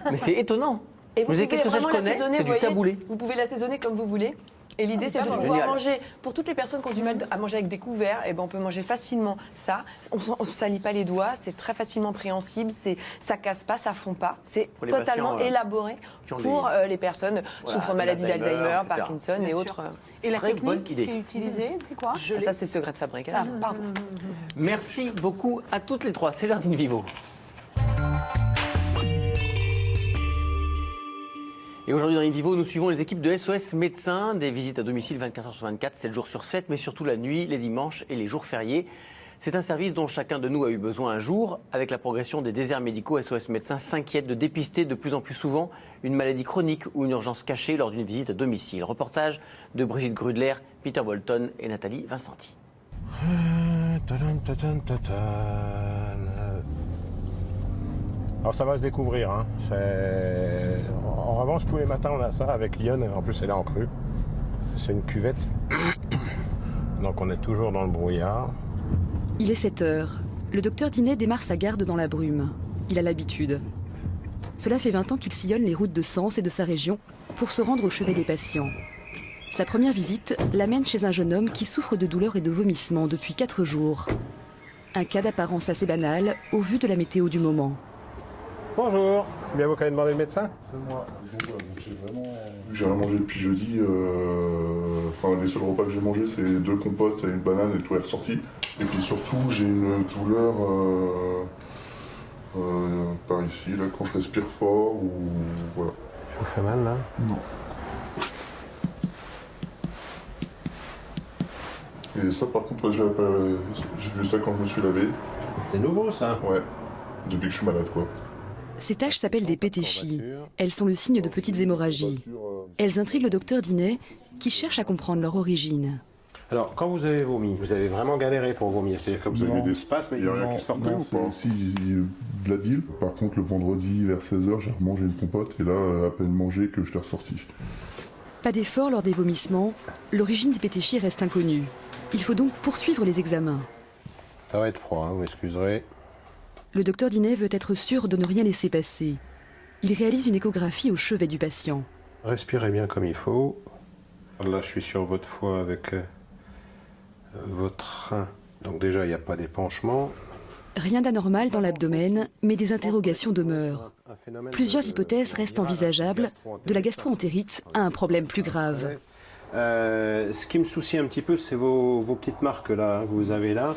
Mais c'est étonnant. Et vous savez, pouvez qu'est-ce que vraiment je connais, l'assaisonner, c'est du taboulé. Vous pouvez l'assaisonner comme vous voulez. Et l'idée, c'est de pouvoir Génial. manger, pour toutes les personnes qui ont du mal à manger avec des couverts, et ben on peut manger facilement ça. On ne se salit pas les doigts, c'est très facilement préhensible, ça casse pas, ça fond pas. C'est Pour les totalement patients, élaboré pour les personnes souffrant de maladies d'Alzheimer, etc. Parkinson et autres. Et la Très bonne technique idée. qui est utilisée, c'est quoi? Ça, c'est secret de fabrication. Ah, pardon. Merci beaucoup à toutes les trois. C'est l'heure d'In Vivo. Et aujourd'hui dans In Vivo, nous suivons les équipes de SOS Médecins, des visites à domicile 24h sur 24, 7 jours sur 7, mais surtout la nuit, les dimanches et les jours fériés. C'est un service dont chacun de nous a eu besoin un jour. Avec la progression des déserts médicaux, SOS Médecins s'inquiète de dépister de plus en plus souvent une maladie chronique ou une urgence cachée lors d'une visite à domicile. Reportage de Brigitte Grudler, Peter Bolton et Nathalie Vincenti. Alors ça va se découvrir. Hein. En revanche, tous les matins, on a ça avec Lyon. En plus, elle est en crue. C'est une cuvette. Donc on est toujours dans le brouillard. Il est 7 heures. Le docteur Dinet démarre sa garde dans la brume. Il a l'habitude. Cela fait 20 ans qu'il sillonne les routes de Sens et de sa région pour se rendre au chevet des patients. Sa première visite l'amène chez un jeune homme qui souffre de douleurs et de vomissements depuis 4 jours. Un cas d'apparence assez banal au vu de la météo du moment. Bonjour, c'est bien vous qui avez demandé le médecin? C'est moi. J'ai rien mangé depuis jeudi. Les seuls repas que j'ai mangés, c'est 2 compotes et une banane et tout est ressorti. Et puis surtout, j'ai une douleur par ici, là, quand je respire fort ou voilà. Ça vous fait mal là? Non. Et ça, par contre, j'ai vu ça quand je me suis lavé. C'est nouveau ça? Ouais. Depuis que je suis malade, quoi. Ces taches s'appellent des pétéchies. Elles sont le signe de petites hémorragies. Elles intriguent le docteur Dinet, qui cherche à comprendre leur origine. Alors, quand vous avez vomi, vous avez vraiment galéré pour vomir? C'est-à-dire que vous avez des spasmes? Il n'y a rien qui sortait ou pas? Si, de la bile. Par contre, le vendredi, vers 16h, j'ai remangé une compote et là, à peine mangé que je l'ai ressorti. Pas d'effort lors des vomissements, l'origine des pétéchies reste inconnue. Il faut donc poursuivre les examens. Ça va être froid, hein, vous m'excuserez. Le docteur Dinet veut être sûr de ne rien laisser passer. Il réalise une échographie au chevet du patient. Respirez bien comme il faut. Là, je suis sur votre foie avec votre rein. Donc déjà, il n'y a pas d'épanchement. Rien d'anormal dans l'abdomen, mais des interrogations demeurent. Plusieurs hypothèses restent envisageables, de la gastro-entérite à un problème plus grave. Ce qui me soucie un petit peu, c'est vos petites marques là, que vous avez là.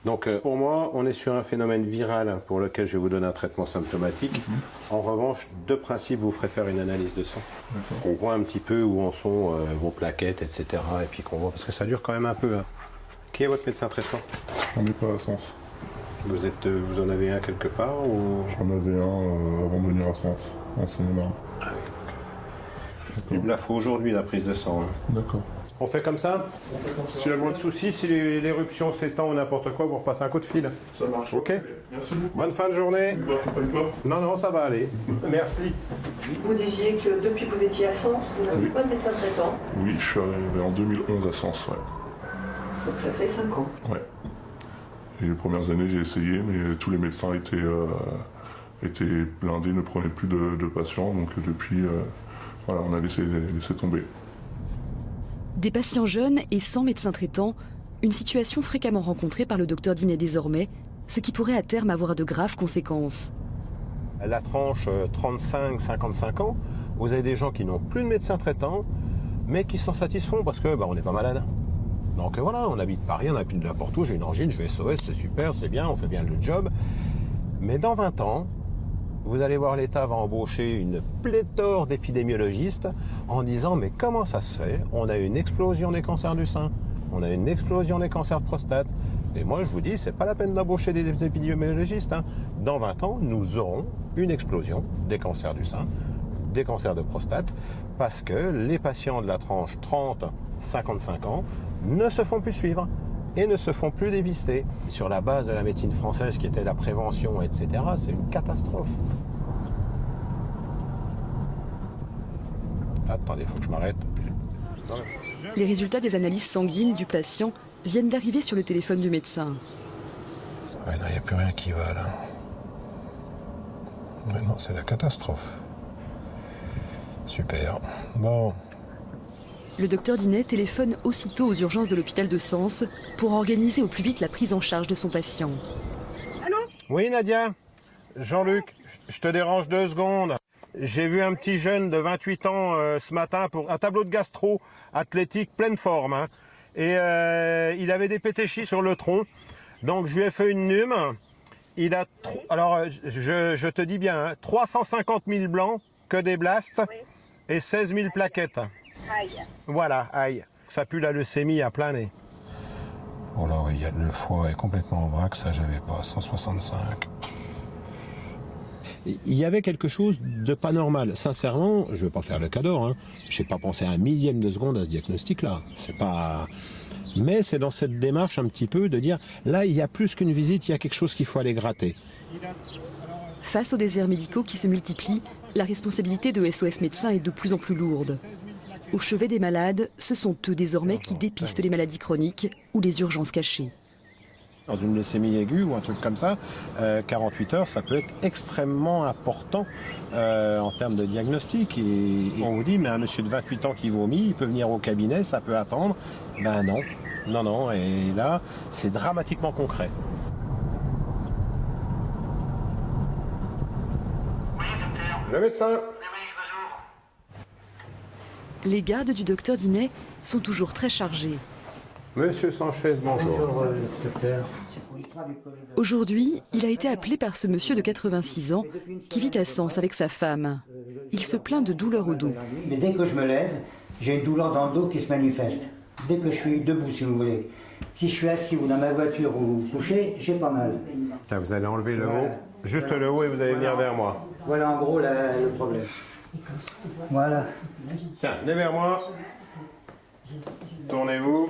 Donc pour moi, on est sur un phénomène viral pour lequel je vais vous donner un traitement symptomatique. En revanche, de principe, vous ferez faire une analyse de sang. On voit un petit peu où en sont vos plaquettes, etc. Et puis qu'on voit, parce que ça dure quand même un peu. Hein. Qui est votre médecin traitant? On n'est pas à Sens. Vous en avez un quelque part ou... J'en avais un avant de venir à France, en Seine-et-Marne. Il me la faut aujourd'hui, la prise de sang. Hein. D'accord. On fait comme ça? S'il y a moins de soucis, si l'éruption s'étend ou n'importe quoi, vous repassez un coup de fil. Ça marche. Ok. Merci beaucoup. Bonne fin de journée. Non, ça va aller. Merci. Vous disiez que depuis que vous étiez à Sens, vous n'avez pas de médecin traitant. Oui, je suis arrivé en 2011 à Sens, ouais. Donc ça fait 5 ans. Ouais. Et les premières années, j'ai essayé, mais tous les médecins étaient blindés, ne prenaient plus de patients. Donc depuis, voilà, on a laissé tomber. Des patients jeunes et sans médecin traitant, une situation fréquemment rencontrée par le docteur Dinet désormais, ce qui pourrait à terme avoir de graves conséquences. La tranche 35-55 ans, vous avez des gens qui n'ont plus de médecin traitant, mais qui s'en satisfont parce que on n'est pas malade. Donc voilà, on habite Paris, on habite n'importe où, j'ai une angine, je vais SOS, c'est super, c'est bien, on fait bien le job. Mais dans 20 ans, vous allez voir, l'État va embaucher une pléthore d'épidémiologistes en disant mais comment ça se fait? On a une explosion des cancers du sein, on a une explosion des cancers de prostate. Et moi je vous dis, c'est pas la peine d'embaucher des épidémiologistes. Hein. Dans 20 ans, nous aurons une explosion des cancers du sein, des cancers de prostate, parce que les patients de la tranche 30-55 ans ne se font plus suivre et ne se font plus dépister. Sur la base de la médecine française qui était la prévention, etc., c'est une catastrophe. Attendez, il faut que je m'arrête. Les résultats des analyses sanguines du patient viennent d'arriver sur le téléphone du médecin. Ouais, non, il n'y a plus rien qui va là. Ouais, non, c'est la catastrophe. Super. Bon. Le docteur Dinet téléphone aussitôt aux urgences de l'hôpital de Sens pour organiser au plus vite la prise en charge de son patient. Allô? Oui, Nadia? Jean-Luc, je te dérange 2 secondes. J'ai vu un petit jeune de 28 ans ce matin pour un tableau de gastro athlétique pleine forme. Hein. Et il avait des pétéchis sur le tronc. Donc je lui ai fait une nume. Il a, alors je te dis bien, hein, 350 000 blancs, que des blasts, et 16 000 plaquettes. Aïe. Voilà, aïe. Ça pue la leucémie à plein nez. Oh là, oui, le foie est complètement en vrac, ça j'avais pas, 165. Il y avait quelque chose de pas normal. Sincèrement, je ne veux pas faire le cador, hein. Je n'ai pas pensé un millième de seconde à ce diagnostic-là. C'est pas... Mais c'est dans cette démarche un petit peu de dire, là, il y a plus qu'une visite, il y a quelque chose qu'il faut aller gratter. Face aux déserts médicaux qui se multiplient, la responsabilité de SOS Médecins est de plus en plus lourde. Au chevet des malades, ce sont eux désormais qui dépistent les maladies chroniques ou les urgences cachées. Dans une leucémie aiguë ou un truc comme ça, 48 heures, ça peut être extrêmement important en termes de diagnostic. Et on vous dit, mais un monsieur de 28 ans qui vomit, il peut venir au cabinet, ça peut attendre. Ben non, non, non. Et là, c'est dramatiquement concret. Le médecin. Les gardes du docteur Dinet sont toujours très chargés. Monsieur Sanchez, bonjour. Bonjour, docteur. Aujourd'hui, il a été appelé par ce monsieur de 86 ans qui vit à Sens avec sa femme. Il se plaint de douleurs au dos. Mais dès que je me lève, j'ai une douleur dans le dos qui se manifeste. Dès que je suis debout, si vous voulez. Si je suis assis ou dans ma voiture ou couché, j'ai pas mal. Vous allez enlever le haut, juste le haut, et vous allez venir vers moi. Voilà en gros le problème. Voilà. Tiens, venez vers moi. Tournez-vous.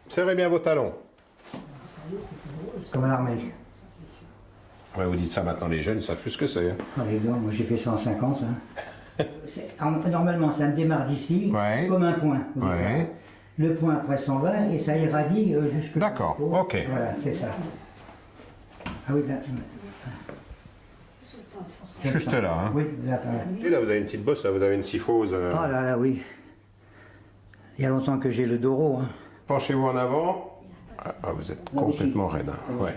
Serrez bien vos talons. Comme à l'armée. Ouais, vous dites ça maintenant, les jeunes savent plus ce que c'est. Hein. Moi j'ai fait 150. Hein. Normalement, ça me démarre d'ici, comme un point. Ouais. Le point après s'en va et ça irradie jusque. D'accord, ok. Voilà, c'est ça. Ah oui, là. Juste là, hein. Oui, là. Et là, vous avez une petite bosse, là, vous avez une syphose. Oh là là, oui. Il y a longtemps que j'ai le doro. Hein. Penchez-vous en avant. Ah, vous êtes complètement raide. Hein. Ouais.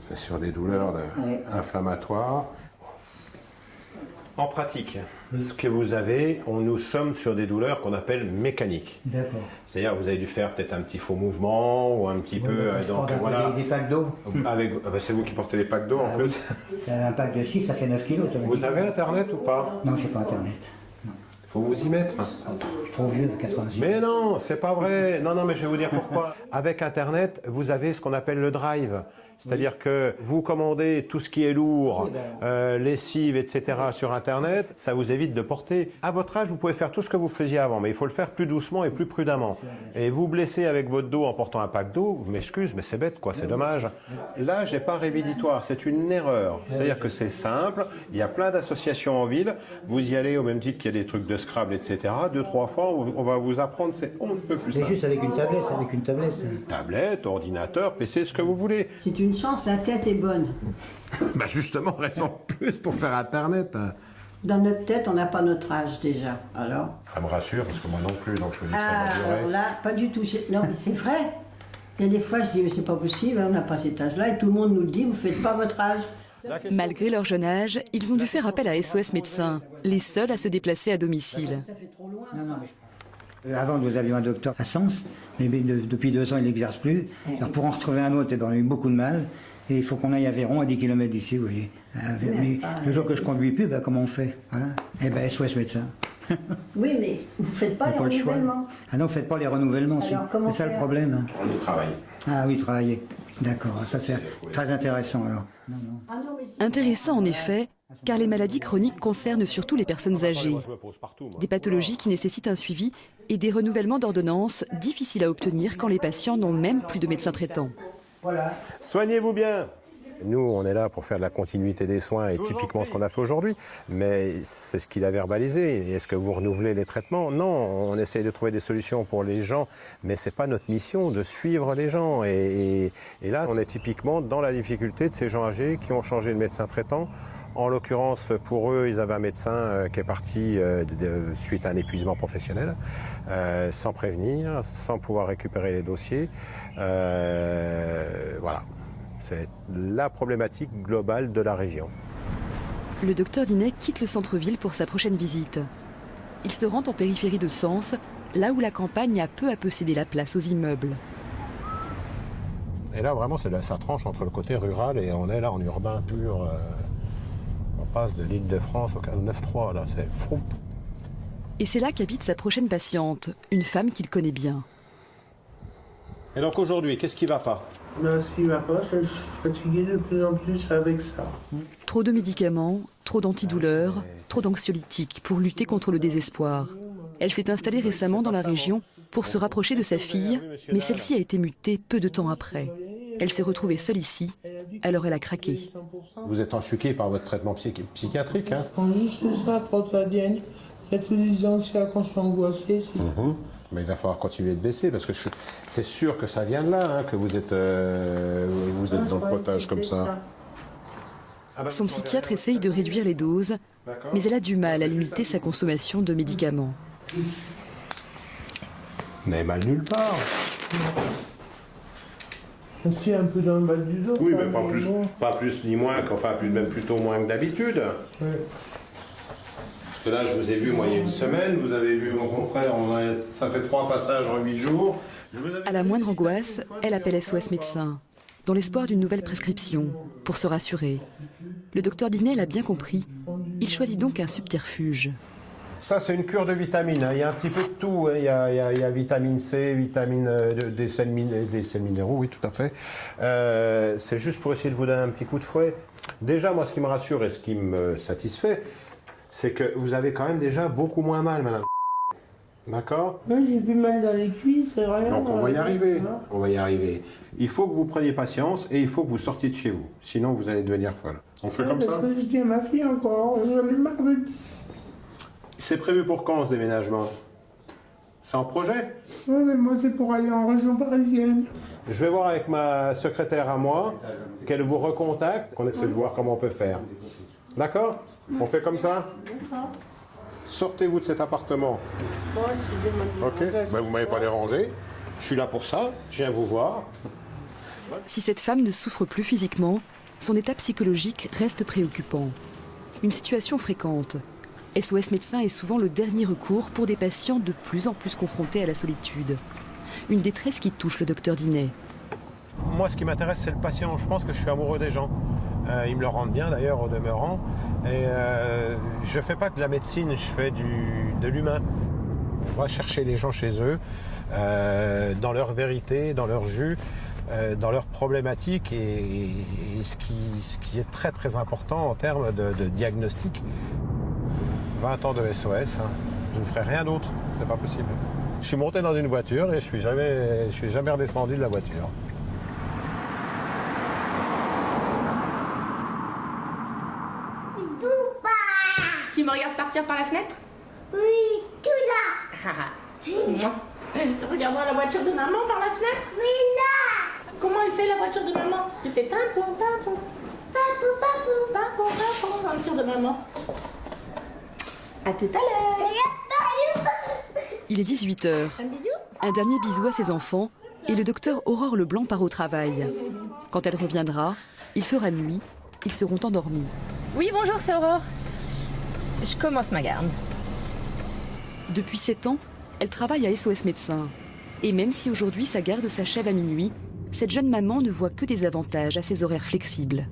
C'est sur des douleurs inflammatoires. En pratique, ce que vous avez, nous sommes sur des douleurs qu'on appelle mécaniques. D'accord. C'est-à-dire vous avez dû faire peut-être un petit faux mouvement ou un petit peu... donc voilà. Des packs d'eau. C'est vous qui portez les packs d'eau en plus. Un pack de 6, ça fait 9 kilos. Vous avez Internet ou pas? Non, je n'ai pas Internet. Il Faut vous y mettre. Je suis trop vieux, 86. Mais non, c'est pas vrai. Non, mais je vais vous dire pourquoi. Avec Internet, vous avez ce qu'on appelle le drive. C'est-à-dire que vous commandez tout ce qui est lourd, lessive, etc. sur Internet, ça vous évite de porter. À votre âge, vous pouvez faire tout ce que vous faisiez avant, mais il faut le faire plus doucement et plus prudemment. Et vous blessez avec votre dos en portant un pack d'eau, je m'excuse, mais c'est bête, quoi, c'est dommage. Là, j'ai pas révéditoire, c'est une erreur. C'est-à-dire que c'est simple, il y a plein d'associations en ville, vous y allez au même titre qu'il y a des trucs de Scrabble, etc. 2-3 fois, on va vous apprendre, on ne peut plus ça. C'est juste avec une tablette, Tablette, ordinateur, PC, ce que vous voulez. Une chance, la tête est bonne. Bah justement, raison de plus pour faire Internet. Dans notre tête, on n'a pas notre âge déjà. Alors Ça me rassure, parce que moi non plus, donc je me dis que ça va durer. Alors là, pas du tout. Non, mais c'est vrai. Il y a des fois, je dis, mais c'est pas possible, on n'a pas cet âge-là, et tout le monde nous le dit, vous faites pas votre âge. Malgré leur jeune âge, ils ont dû faire appel à SOS Médecins, les seuls à se déplacer à domicile. Avant, nous avions un docteur à Sens, mais depuis 2 ans, il n'exerce plus. Alors, pour en retrouver un autre, on a eu beaucoup de mal. Et il faut qu'on aille à Véron, à 10 km d'ici, vous voyez. Mais le jour que je ne conduis plus, comment on fait? Voilà. Eh bien, SOS Médecins. Oui, mais vous ne faites pas les renouvellements. Ah non, vous ne faites pas les renouvellements, c'est ça le problème. On y travaille. Ah oui, travailler. D'accord, ça c'est très intéressant alors. Intéressant en effet, car les maladies chroniques concernent surtout les personnes âgées. Des pathologies qui nécessitent un suivi et des renouvellements d'ordonnances difficiles à obtenir quand les patients n'ont même plus de médecin traitant. Soignez-vous bien. Nous, on est là pour faire de la continuité des soins et typiquement ce qu'on a fait aujourd'hui. Mais c'est ce qu'il a verbalisé. Est-ce que vous renouvelez les traitements? Non, on essaye de trouver des solutions pour les gens, mais c'est pas notre mission de suivre les gens. Et là, on est typiquement dans la difficulté de ces gens âgés qui ont changé de médecin traitant. En l'occurrence, pour eux, ils avaient un médecin qui est parti suite à un épuisement professionnel, sans prévenir, sans pouvoir récupérer les dossiers. Voilà. C'est la problématique globale de la région. Le docteur Dinet quitte le centre-ville pour sa prochaine visite. Il se rend en périphérie de Sens, là où la campagne a peu à peu cédé la place aux immeubles. Et là, vraiment, ça tranche entre le côté rural et on est là en urbain pur. On passe de l'Île-de-France au 9-3, là, c'est fou. Et c'est là qu'habite sa prochaine patiente, une femme qu'il connaît bien. Et donc aujourd'hui, qu'est-ce qui ne va pas? Ce qui ne va pas, je suis fatigué de plus en plus avec ça. Trop de médicaments, trop d'antidouleurs, trop d'anxiolytiques pour lutter contre le désespoir. Elle s'est installée récemment dans la région pour se rapprocher de sa fille, mais celle-ci a été mutée peu de temps après. Elle s'est retrouvée seule ici, alors elle a craqué. Vous êtes ensuqué par votre traitement psychiatrique, hein? Je prends juste ça, Protadienne. Il y a tous les anxieux quand je suis angoissé. Mais il va falloir continuer de baisser parce que c'est sûr que ça vient de là, hein, que vous êtes dans le potage comme ça. Son psychiatre essaye de réduire les doses, mais elle a du mal à limiter sa consommation de médicaments. Vous n'avez mal nulle part. Aussi un peu dans le bas du dos. Oui, mais pas plus ni moins, même plutôt moins que d'habitude. Oui. Parce que là, je vous ai vu, moi, il y a une semaine, vous avez vu mon confrère, ça fait 3 passages en 8 jours. À la moindre angoisse, elle appelle SOS Médecins, dans l'espoir d'une nouvelle prescription, pour se rassurer. Le docteur Dinet l'a bien compris, il choisit donc un subterfuge. Ça, c'est une cure de vitamines. Il y a un petit peu de tout. Il y a vitamine C, des sels minéraux, oui, tout à fait. C'est juste pour essayer de vous donner un petit coup de fouet. Déjà, moi, ce qui me rassure et ce qui me satisfait, c'est que vous avez quand même déjà beaucoup moins mal, madame. D'accord? Oui, j'ai plus mal dans les cuisses, c'est rien. Donc, on va y arriver. On va y arriver. Il faut que vous preniez patience et il faut que vous sortiez de chez vous. Sinon, vous allez devenir folle. On fait comme ça? Je dis à ma fille encore, j'en ai marre de... C'est prévu pour quand, ce déménagement? C'est en projet? Oui, mais moi, c'est pour aller en région parisienne. Je vais voir avec ma secrétaire à moi, qu'elle vous recontacte, qu'on essaie de voir comment on peut faire. D'accord? On fait comme ça? D'accord. Sortez-vous de cet appartement. Bon, excusez-moi. Ok, ben, vous ne m'avez pas dérangé. Je suis là pour ça, je viens vous voir. Si cette femme ne souffre plus physiquement, son état psychologique reste préoccupant. Une situation fréquente. SOS Médecins est souvent le dernier recours pour des patients de plus en plus confrontés à la solitude. Une détresse qui touche le docteur Dinet. Moi, ce qui m'intéresse, c'est le patient. Je pense que je suis amoureux des gens. Ils me le rendent bien d'ailleurs au demeurant. Et je ne fais pas que de la médecine, je fais de l'humain. On va chercher les gens chez eux, dans leur vérité, dans leur jus, dans leurs problématiques et ce qui est très très important en termes de diagnostic. 20 ans de SOS, hein. Je ne ferai rien d'autre, c'est pas possible. Je suis monté dans une voiture et je suis jamais redescendu de la voiture. Tu me regardes partir par la fenêtre? Oui, tout là. Tu regarderas la voiture de maman par la fenêtre? Oui, là. Comment elle fait la voiture de maman? Tu fais pimpon, pimpon. Papou, papou. Pimpon, pimpon, la voiture de maman. À tout à l'heure. Il est 18h. Un dernier bisou à ses enfants et le docteur Aurore Leblanc part au travail. Quand elle reviendra, il fera nuit, ils seront endormis. Oui, bonjour, c'est Aurore. Je commence ma garde. Depuis 7 ans, elle travaille à SOS Médecins. Et même si aujourd'hui sa garde s'achève à minuit, cette jeune maman ne voit que des avantages à ses horaires flexibles.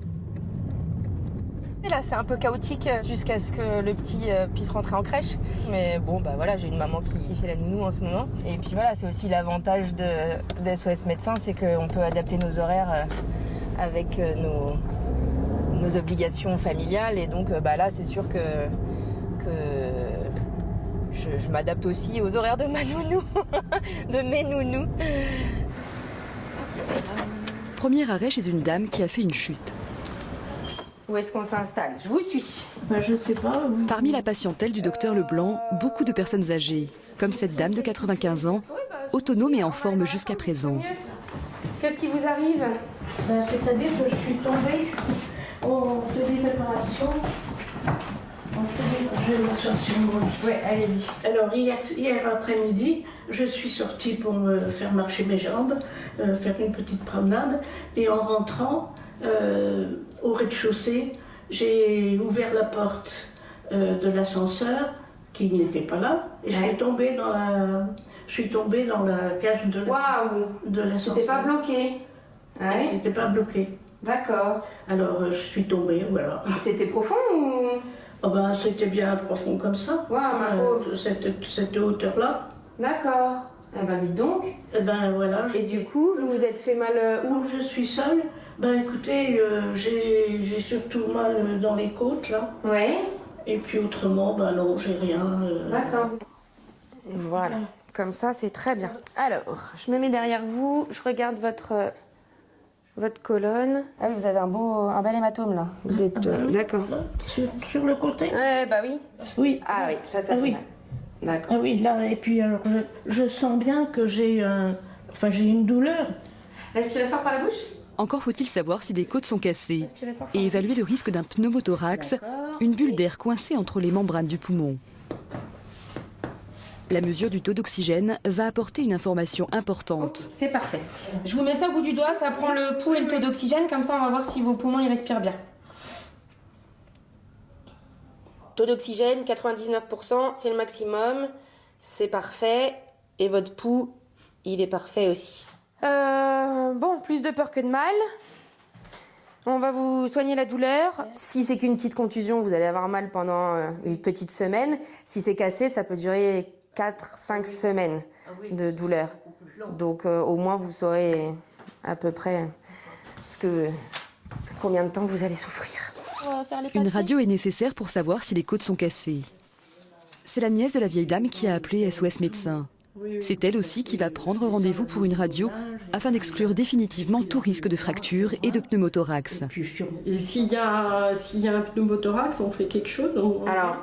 Et là, c'est un peu chaotique jusqu'à ce que le petit puisse rentrer en crèche. Mais bon, bah voilà, j'ai une maman qui fait la nounou en ce moment. Et puis voilà, c'est aussi l'avantage de SOS Médecins, c'est qu'on peut adapter nos horaires avec nos obligations familiales. Et donc bah là, c'est sûr que je m'adapte aussi aux horaires de ma nounou, de mes nounous. Premier arrêt chez une dame qui a fait une chute. Où est-ce qu'on s'installe? Je vous suis. Je ne sais pas. Parmi la patientèle du docteur Leblanc, beaucoup de personnes âgées, comme cette dame de 95 ans, autonome et en forme jusqu'à présent. Qu'est-ce qui vous arrive? C'est-à-dire que je suis tombée, on fait des réparations. Je vais m'asseoir sur moi. Oui, allez-y. Alors, hier après-midi, je suis sortie pour me faire marcher mes jambes, faire une petite promenade. Et en rentrant au rez-de-chaussée, j'ai ouvert la porte de l'ascenseur, qui n'était pas là. Et je suis tombée dans la cage de l'ascenseur. C'était pas bloqué? Ouais. C'était pas bloqué. D'accord. Alors, je suis tombée, voilà. C'était profond ou... Oh ben, c'était bien profond comme ça. Wow, cette hauteur-là. D'accord. Eh ben, dites donc. Eh ben, voilà. Et du coup, vous vous êtes fait mal où? Je suis seule. Ben, écoutez, j'ai surtout mal dans les côtes, là. Ouais. Et puis autrement, ben non, j'ai rien. D'accord. Voilà. Comme ça, c'est très bien. Alors, je me mets derrière vous. Je regarde votre colonne. Ah oui, vous avez un bel hématome là. Vous êtes d'accord. Sur le côté? Bah oui. Oui. Ah oui, ça fait mal. D'accord. Ah oui, là, et puis alors, je sens bien que j'ai une douleur. Respirez fort par la bouche. Encore faut-il savoir si des côtes sont cassées et évaluer le risque d'un pneumothorax, une bulle d'air coincée entre les membranes du poumon. La mesure du taux d'oxygène va apporter une information importante. C'est parfait. Je vous mets ça au bout du doigt, ça prend le pouls et le taux d'oxygène, comme ça on va voir si vos poumons ils respirent bien. Taux d'oxygène, 99%, c'est le maximum. C'est parfait. Et votre pouls, il est parfait aussi. Bon, plus de peur que de mal. On va vous soigner la douleur. Si c'est qu'une petite contusion, vous allez avoir mal pendant une petite semaine. Si c'est cassé, ça peut durer 4-5 semaines de douleur. Donc au moins vous saurez à peu près combien de temps vous allez souffrir. Une radio est nécessaire pour savoir si les côtes sont cassées. C'est la nièce de la vieille dame qui a appelé SOS Médecins. C'est elle aussi qui va prendre rendez-vous pour une radio afin d'exclure définitivement tout risque de fracture et de pneumothorax. Et s'il y a un pneumothorax, on fait quelque chose? Alors,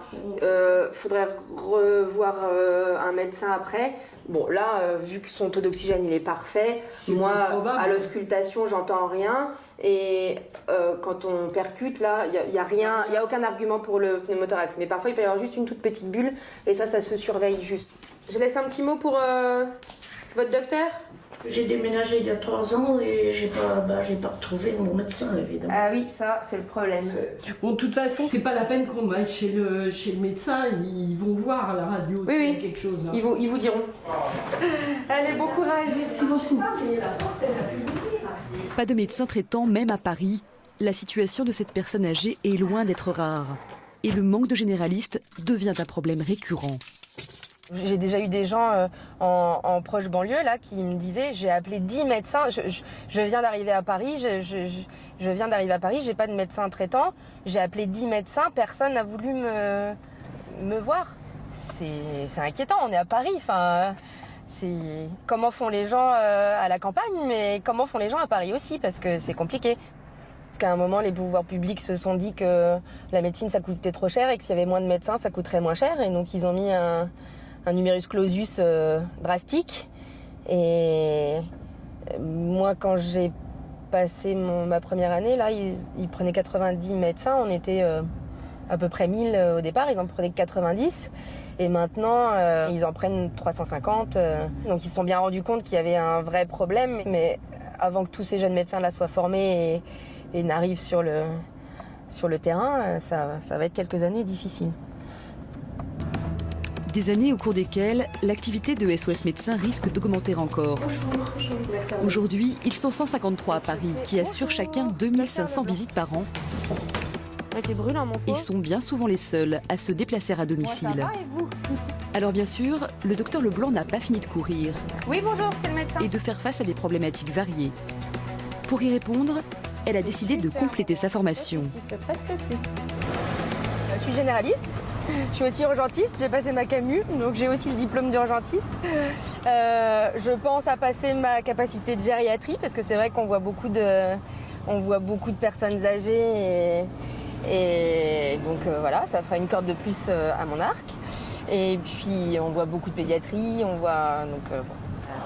faudrait revoir un médecin après. Bon, là, vu que son taux d'oxygène il est parfait, moi, à l'auscultation, j'entends rien. Et quand on percute, là, il n'y a rien, il n'y a aucun argument pour le pneumothorax. Mais parfois, il peut y avoir juste une toute petite bulle, et ça se surveille juste. Je laisse un petit mot pour votre docteur? J'ai déménagé il y a 3 ans et j'ai pas retrouvé mon médecin, évidemment. Ah oui, ça, c'est le problème. Bon, de toute façon, c'est pas la peine qu'on aille chez le médecin, ils vont voir à la radio s'il y a quelque chose. Hein. Ils vous diront. Allez, bon courage. Merci beaucoup. Pas de médecin traitant, même à Paris, la situation de cette personne âgée est loin d'être rare. Et le manque de généralistes devient un problème récurrent. J'ai déjà eu des gens en proche banlieue là, qui me disaient j'ai appelé 10 médecins, je viens d'arriver à Paris, je viens d'arriver à Paris, j'ai pas de médecin traitant, j'ai appelé 10 médecins, personne n'a voulu me voir. C'est inquiétant, on est à Paris, enfin, comment font les gens à la campagne, mais comment font les gens à Paris aussi, parce que c'est compliqué. Parce qu'à un moment, les pouvoirs publics se sont dit que la médecine, ça coûtait trop cher et que s'il y avait moins de médecins, ça coûterait moins cher. Et donc, ils ont mis un numerus clausus drastique. Et moi, quand j'ai passé ma première année, là, ils prenaient 90 médecins. On était à peu près 1000 au départ. Ils en prenaient que 90. Et maintenant, ils en prennent 350. Donc, ils se sont bien rendus compte qu'il y avait un vrai problème. Mais avant que tous ces jeunes médecins-là soient formés et n'arrivent sur le terrain, ça va être quelques années difficiles. Des années au cours desquelles l'activité de SOS Médecins risque d'augmenter encore. Aujourd'hui, ils sont 153 à Paris, qui assurent chacun 2500 visites par an. Et sont bien souvent les seuls à se déplacer à domicile. Alors bien sûr, le docteur Leblanc n'a pas fini de courir. Oui, bonjour, c'est le médecin. Et de faire face à des problématiques variées. Pour y répondre, elle a décidé de compléter sa formation. Je suis généraliste, je suis aussi urgentiste, j'ai passé ma CAMU, donc j'ai aussi le diplôme d'urgentiste. Je pense à passer ma capacité de gériatrie, parce que c'est vrai qu'on voit beaucoup de personnes âgées et donc voilà, ça fera une corde de plus à mon arc. Et puis on voit beaucoup de pédiatrie,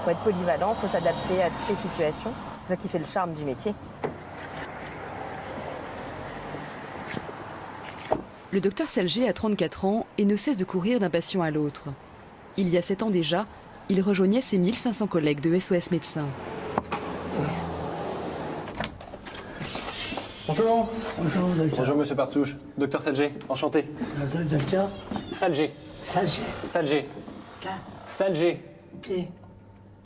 faut être polyvalent, faut s'adapter à toutes les situations. C'est ça qui fait le charme du métier. Le docteur Salgé a 34 ans et ne cesse de courir d'un patient à l'autre. Il y a 7 ans déjà, il rejoignait ses 1500 collègues de SOS Médecins. Bonjour. Bonjour, docteur. Bonjour, monsieur Partouche. Docteur Salgé, enchanté. Docteur Salgé. Salgé. Salgé. Salgé. T.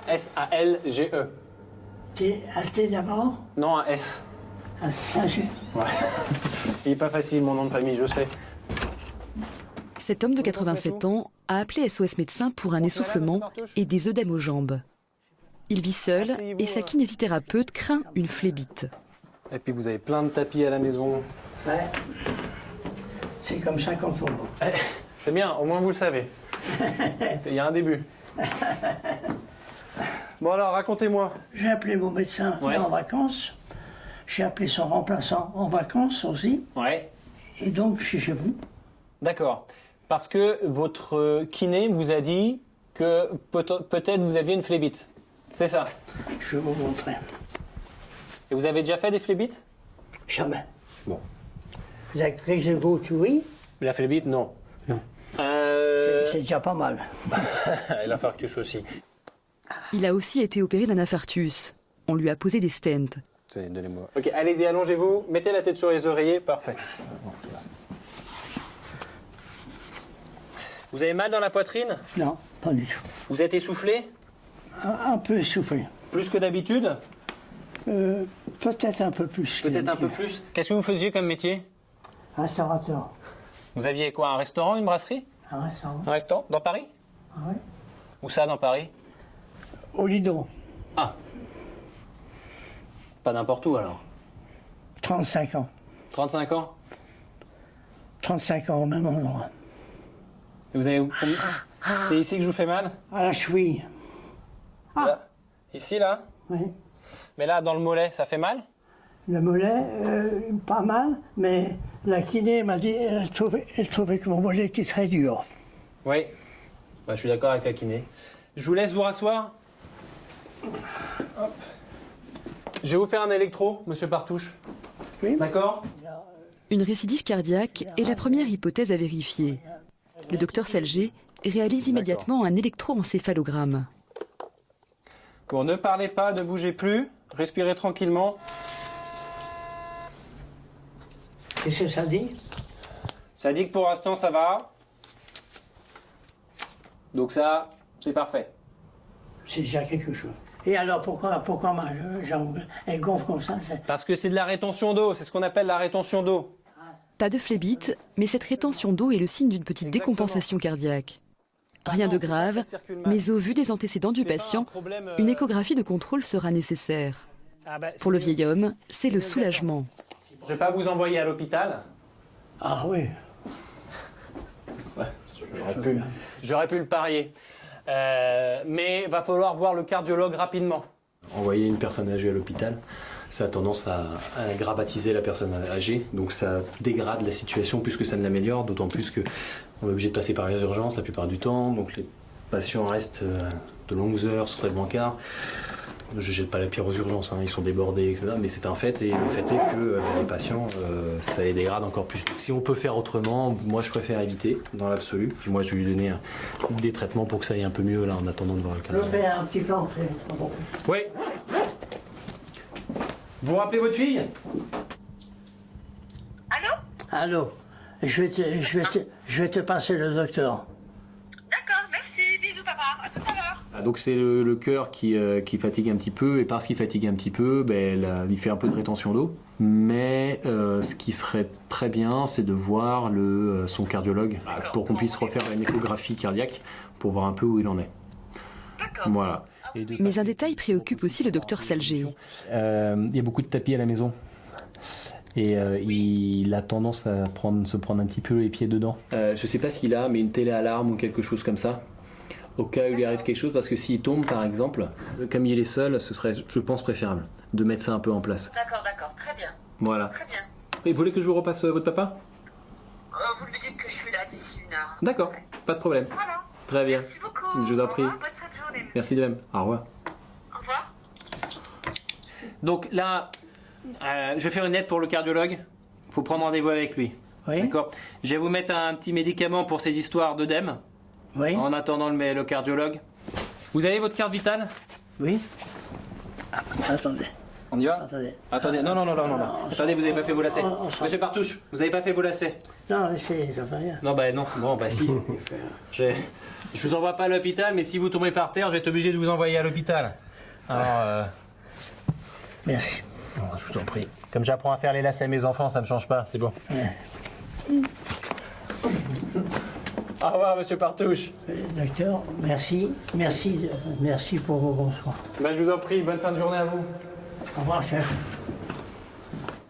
S-A-L-G-E. T. Un T d'abord. Non, un S. Un Salgé. Ouais. Il est pas facile, mon nom de famille, je sais. Cet homme de 87 ans a appelé SOS Médecins pour un essoufflement et des œdèmes aux jambes. Il vit seul et sa kinésithérapeute craint une phlébite. Et puis vous avez plein de tapis à la maison. Ouais. C'est comme ça qu'on tombe. C'est bien, au moins vous le savez. Il y a un début. Bon alors, racontez-moi. J'ai appelé mon médecin en vacances. J'ai appelé son remplaçant en vacances aussi. Ouais. Et donc, je suis chez vous. D'accord. Parce que votre kiné vous a dit que peut-être vous aviez une phlébite. C'est ça? Je vais vous montrer. Et vous avez déjà fait des phlébites? Jamais. Bon. La crise de goutte, oui. La phlébite, non. Non. C'est déjà pas mal. Et l'infarctus aussi. Il a aussi été opéré d'un infarctus. On lui a posé des stents. Tenez, donnez-moi. Ok, allez-y, allongez-vous. Mettez la tête sur les oreillers. Parfait. Vous avez mal dans la poitrine? Non, pas du tout. Vous êtes essoufflé? Un peu essoufflé. Plus que d'habitude? Peut-être un peu plus. Peut-être un peu plus. Qu'est-ce que vous faisiez comme métier? Restaurateur. Vous aviez quoi? Un restaurant, une brasserie? Un restaurant. Un restaurant? Dans Paris? Oui. Où ça, dans Paris? Au Lido. Ah. Pas n'importe où, alors? 35 ans. 35 ans? 35 ans au même endroit. Et vous avez... C'est ici que je vous fais mal? À la cheville. Là. Ici, là? Oui. Mais là, dans le mollet, ça fait mal? Le mollet, pas mal, mais la kiné m'a dit elle trouvait que mon mollet était très dur. Oui. Bah, je suis d'accord avec la kiné. Je vous laisse vous rasseoir. Hop. Je vais vous faire un électro, monsieur Partouche. Oui. D'accord? Une récidive cardiaque est la première hypothèse à vérifier. Le docteur Salgé réalise immédiatement un électroencéphalogramme. Bon, ne parlez pas, ne bougez plus. Respirez tranquillement. Qu'est-ce que ça dit? Ça dit que pour l'instant, ça va. Donc ça, c'est parfait. C'est déjà quelque chose. Et alors pourquoi ma jambe elle gonfle comme ça? Parce que c'est de la rétention d'eau, c'est ce qu'on appelle la rétention d'eau. Pas de phlébite, mais cette rétention d'eau est le signe d'une petite décompensation cardiaque. Rien de grave, mais au vu des antécédents du patient, une échographie de contrôle sera nécessaire. Pour le vieil homme, c'est le soulagement. Je ne vais pas vous envoyer à l'hôpital. Ah oui. J'aurais pu le parier. Mais il va falloir voir le cardiologue rapidement. Envoyer une personne âgée à l'hôpital, ça a tendance à gravatiser la personne âgée, donc ça dégrade la situation plus que ça ne l'améliore, d'autant plus qu'on est obligé de passer par les urgences la plupart du temps, donc les patients restent de longues heures sur le brancard. Je ne jette pas la pierre aux urgences, hein, ils sont débordés, etc. Mais c'est un fait, et le fait est que les patients, ça les dégrade encore plus. Donc si on peut faire autrement, moi je préfère éviter, dans l'absolu. Puis moi je vais lui donner des traitements pour que ça aille un peu mieux, là, en attendant de voir le cardiologue. Je vais un petit peu en fait. Oui. Vous rappelez votre fille? Allô? Je vais te passer le docteur. D'accord, merci, bisous papa, à tout à l'heure. Donc c'est le cœur qui fatigue un petit peu, et parce qu'il fatigue un petit peu, il fait un peu de rétention d'eau. Mais ce qui serait très bien, c'est de voir son cardiologue pour qu'on puisse refaire une échographie cardiaque pour voir un peu où il en est. Voilà. Mais un détail préoccupe aussi le docteur Salgé. Il y a beaucoup de tapis à la maison. Et il a tendance à se prendre un petit peu les pieds dedans. Je ne sais pas ce qu'il a, mais une téléalarme ou quelque chose comme ça, au cas où il lui arrive quelque chose, parce que s'il tombe par exemple, comme il est seul, ce serait, je pense, préférable de mettre ça un peu en place. D'accord, très bien. Voilà. Très bien. Et vous voulez que je vous repasse votre papa? Vous lui dites que je suis là d'ici une heure. D'accord, pas de problème. Voilà. Très bien. Merci beaucoup. Je vous en prie. Au revoir, bonne fin de journée, monsieur. Merci de même. Au revoir. Au revoir. Donc là, je vais faire une lettre pour le cardiologue. Il faut prendre rendez-vous avec lui. Oui. D'accord. Je vais vous mettre un petit médicament pour ces histoires d'œdème. Oui. En attendant le cardiologue. Vous avez votre carte vitale? Oui. Attendez. On y va? Attendez. Non. Attendez, vous n'avez pas fait vos lacets. Monsieur Partouche, vous n'avez pas fait vos lacets. Non, ça fait rien. Non, non. Bon, si. Je vous envoie pas à l'hôpital, mais si vous tombez par terre, je vais être obligé de vous envoyer à l'hôpital. Alors, Merci. Je vous en prie. Comme j'apprends à faire les lacets à mes enfants, ça ne change pas, c'est bon. Au revoir, monsieur Partouche. Docteur, merci pour vos bons soins. Je vous en prie, bonne fin de journée à vous. Au revoir, chef.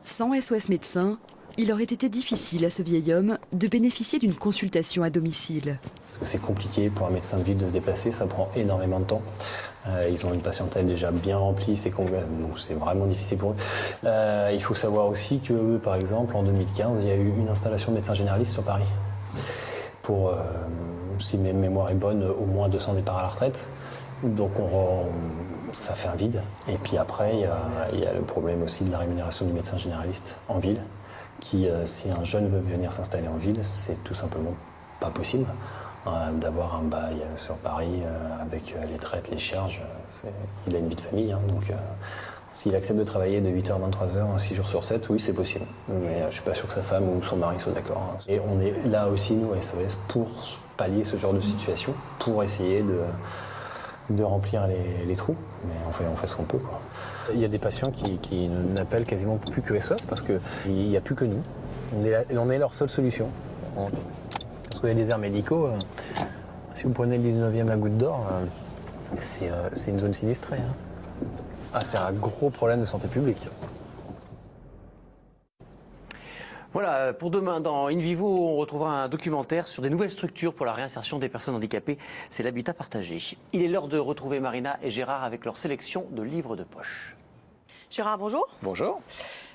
Sans SOS médecin, il aurait été difficile à ce vieil homme de bénéficier d'une consultation à domicile. Parce que c'est compliqué pour un médecin de ville de se déplacer, ça prend énormément de temps. Ils ont une patientèle déjà bien remplie, donc c'est vraiment difficile pour eux. Il faut savoir aussi que, par exemple, en 2015, il y a eu une installation de médecins généralistes sur Paris. Pour, si ma mémoire est bonne, au moins 200 départs à la retraite. Donc ça fait un vide. Et puis après, il y a le problème aussi de la rémunération du médecin généraliste en ville, qui, si un jeune veut venir s'installer en ville, c'est tout simplement pas possible d'avoir un bail sur Paris avec les traites, les charges. Il a une vie de famille, hein, donc s'il accepte de travailler de 8h à 23h, 6 jours sur 7, oui, c'est possible. Mais je ne suis pas sûr que sa femme ou son mari soient d'accord. Hein. Et on est là aussi, nous, à SOS, pour pallier ce genre de situation, pour essayer de remplir les trous. Mais on fait ce qu'on peut, quoi. Il y a des patients qui n'appellent quasiment plus que SOS parce qu'il n'y a plus que nous. On est leur seule solution. Parce qu'il y a des airs médicaux. Si vous prenez le 19e à Goutte d'Or, c'est une zone sinistrée. Hein. C'est un gros problème de santé publique. Voilà, pour demain, dans In Vivo, on retrouvera un documentaire sur des nouvelles structures pour la réinsertion des personnes handicapées. C'est l'habitat partagé. Il est l'heure de retrouver Marina et Gérard avec leur sélection de livres de poche. Gérard, bonjour. Bonjour.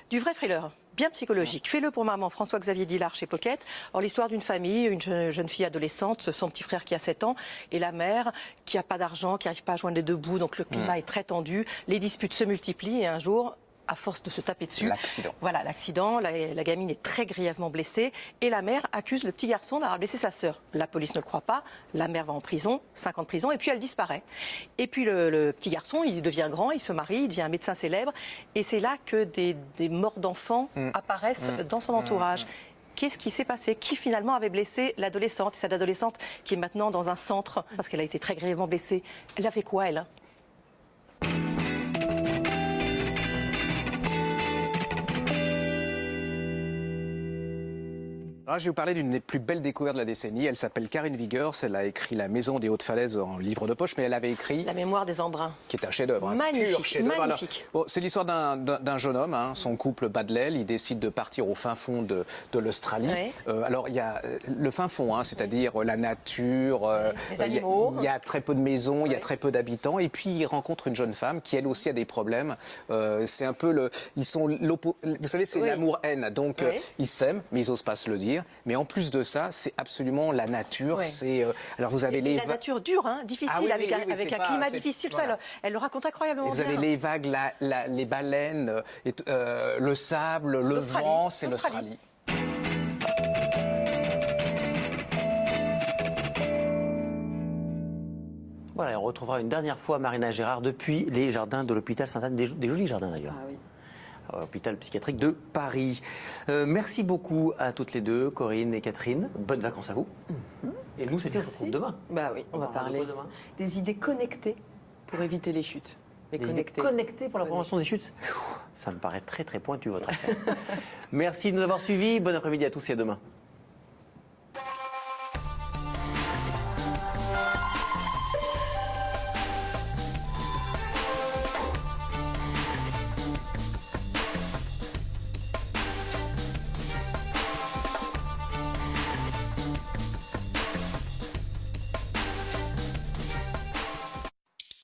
Du vrai thriller, bien psychologique. Fais-le pour maman, François-Xavier Dillard chez Pocket. Or, l'histoire d'une famille, une jeune fille adolescente, son petit frère qui a 7 ans, et la mère qui n'a pas d'argent, qui n'arrive pas à joindre les deux bouts, donc le climat est très tendu. Les disputes se multiplient et un jour, à force de se taper dessus. L'accident. Voilà, l'accident. La gamine est très grièvement blessée et la mère accuse le petit garçon d'avoir blessé sa sœur. La police ne le croit pas. La mère va en prison, 5 ans de prison, et puis elle disparaît. Et puis le petit garçon, il devient grand, il se marie, il devient un médecin célèbre. Et c'est là que des morts d'enfants apparaissent dans son entourage. Qu'est-ce qui s'est passé? Qui finalement avait blessé l'adolescente? Cette adolescente qui est maintenant dans un centre parce qu'elle a été très grièvement blessée. Elle a fait quoi, elle? Alors, je vais vous parler d'une des plus belles découvertes de la décennie. Elle s'appelle Karen Wiegers. Elle a écrit La Maison des Hautes Falaises en livre de poche, mais elle avait écrit La mémoire des embruns. Qui est un chef-d'œuvre. Magnifique, pur chef-d'œuvre. magnifique. Bon, c'est l'histoire d'un jeune homme. Son couple bat de l'aile. Il décide de partir au fin fond de l'Australie. Oui. Alors, il y a le fin fond, c'est-à-dire la nature. Les animaux. Il y a très peu de maisons, il y a très peu d'habitants. Et puis, il rencontre une jeune femme qui, elle aussi, a des problèmes. C'est un peu vous savez, c'est l'amour-haine. Donc, ils s'aiment, mais ils n'osent pas se le dire. Mais en plus de ça, c'est absolument la nature. Ouais. Alors vous avez la nature dure, difficile, avec un climat difficile. Tout ça, elle le raconte incroyablement vous bien. Vous avez les vagues, les baleines, le sable, le vent, c'est l'Australie. Voilà, on retrouvera une dernière fois Marina Gérard depuis les jardins de l'hôpital Sainte-Anne, des jolis jardins d'ailleurs. Ah oui. Hôpital psychiatrique de Paris. Merci beaucoup à toutes les deux, Corinne et Catherine. Bonnes vacances à vous. Et nous, c'était on se retrouve demain. Bah oui, on va parler des idées connectées pour éviter les chutes. Des idées connectées pour la prévention des chutes. Ça me paraît très très pointu votre affaire. Merci de nous avoir suivis. Bon après-midi à tous et à demain.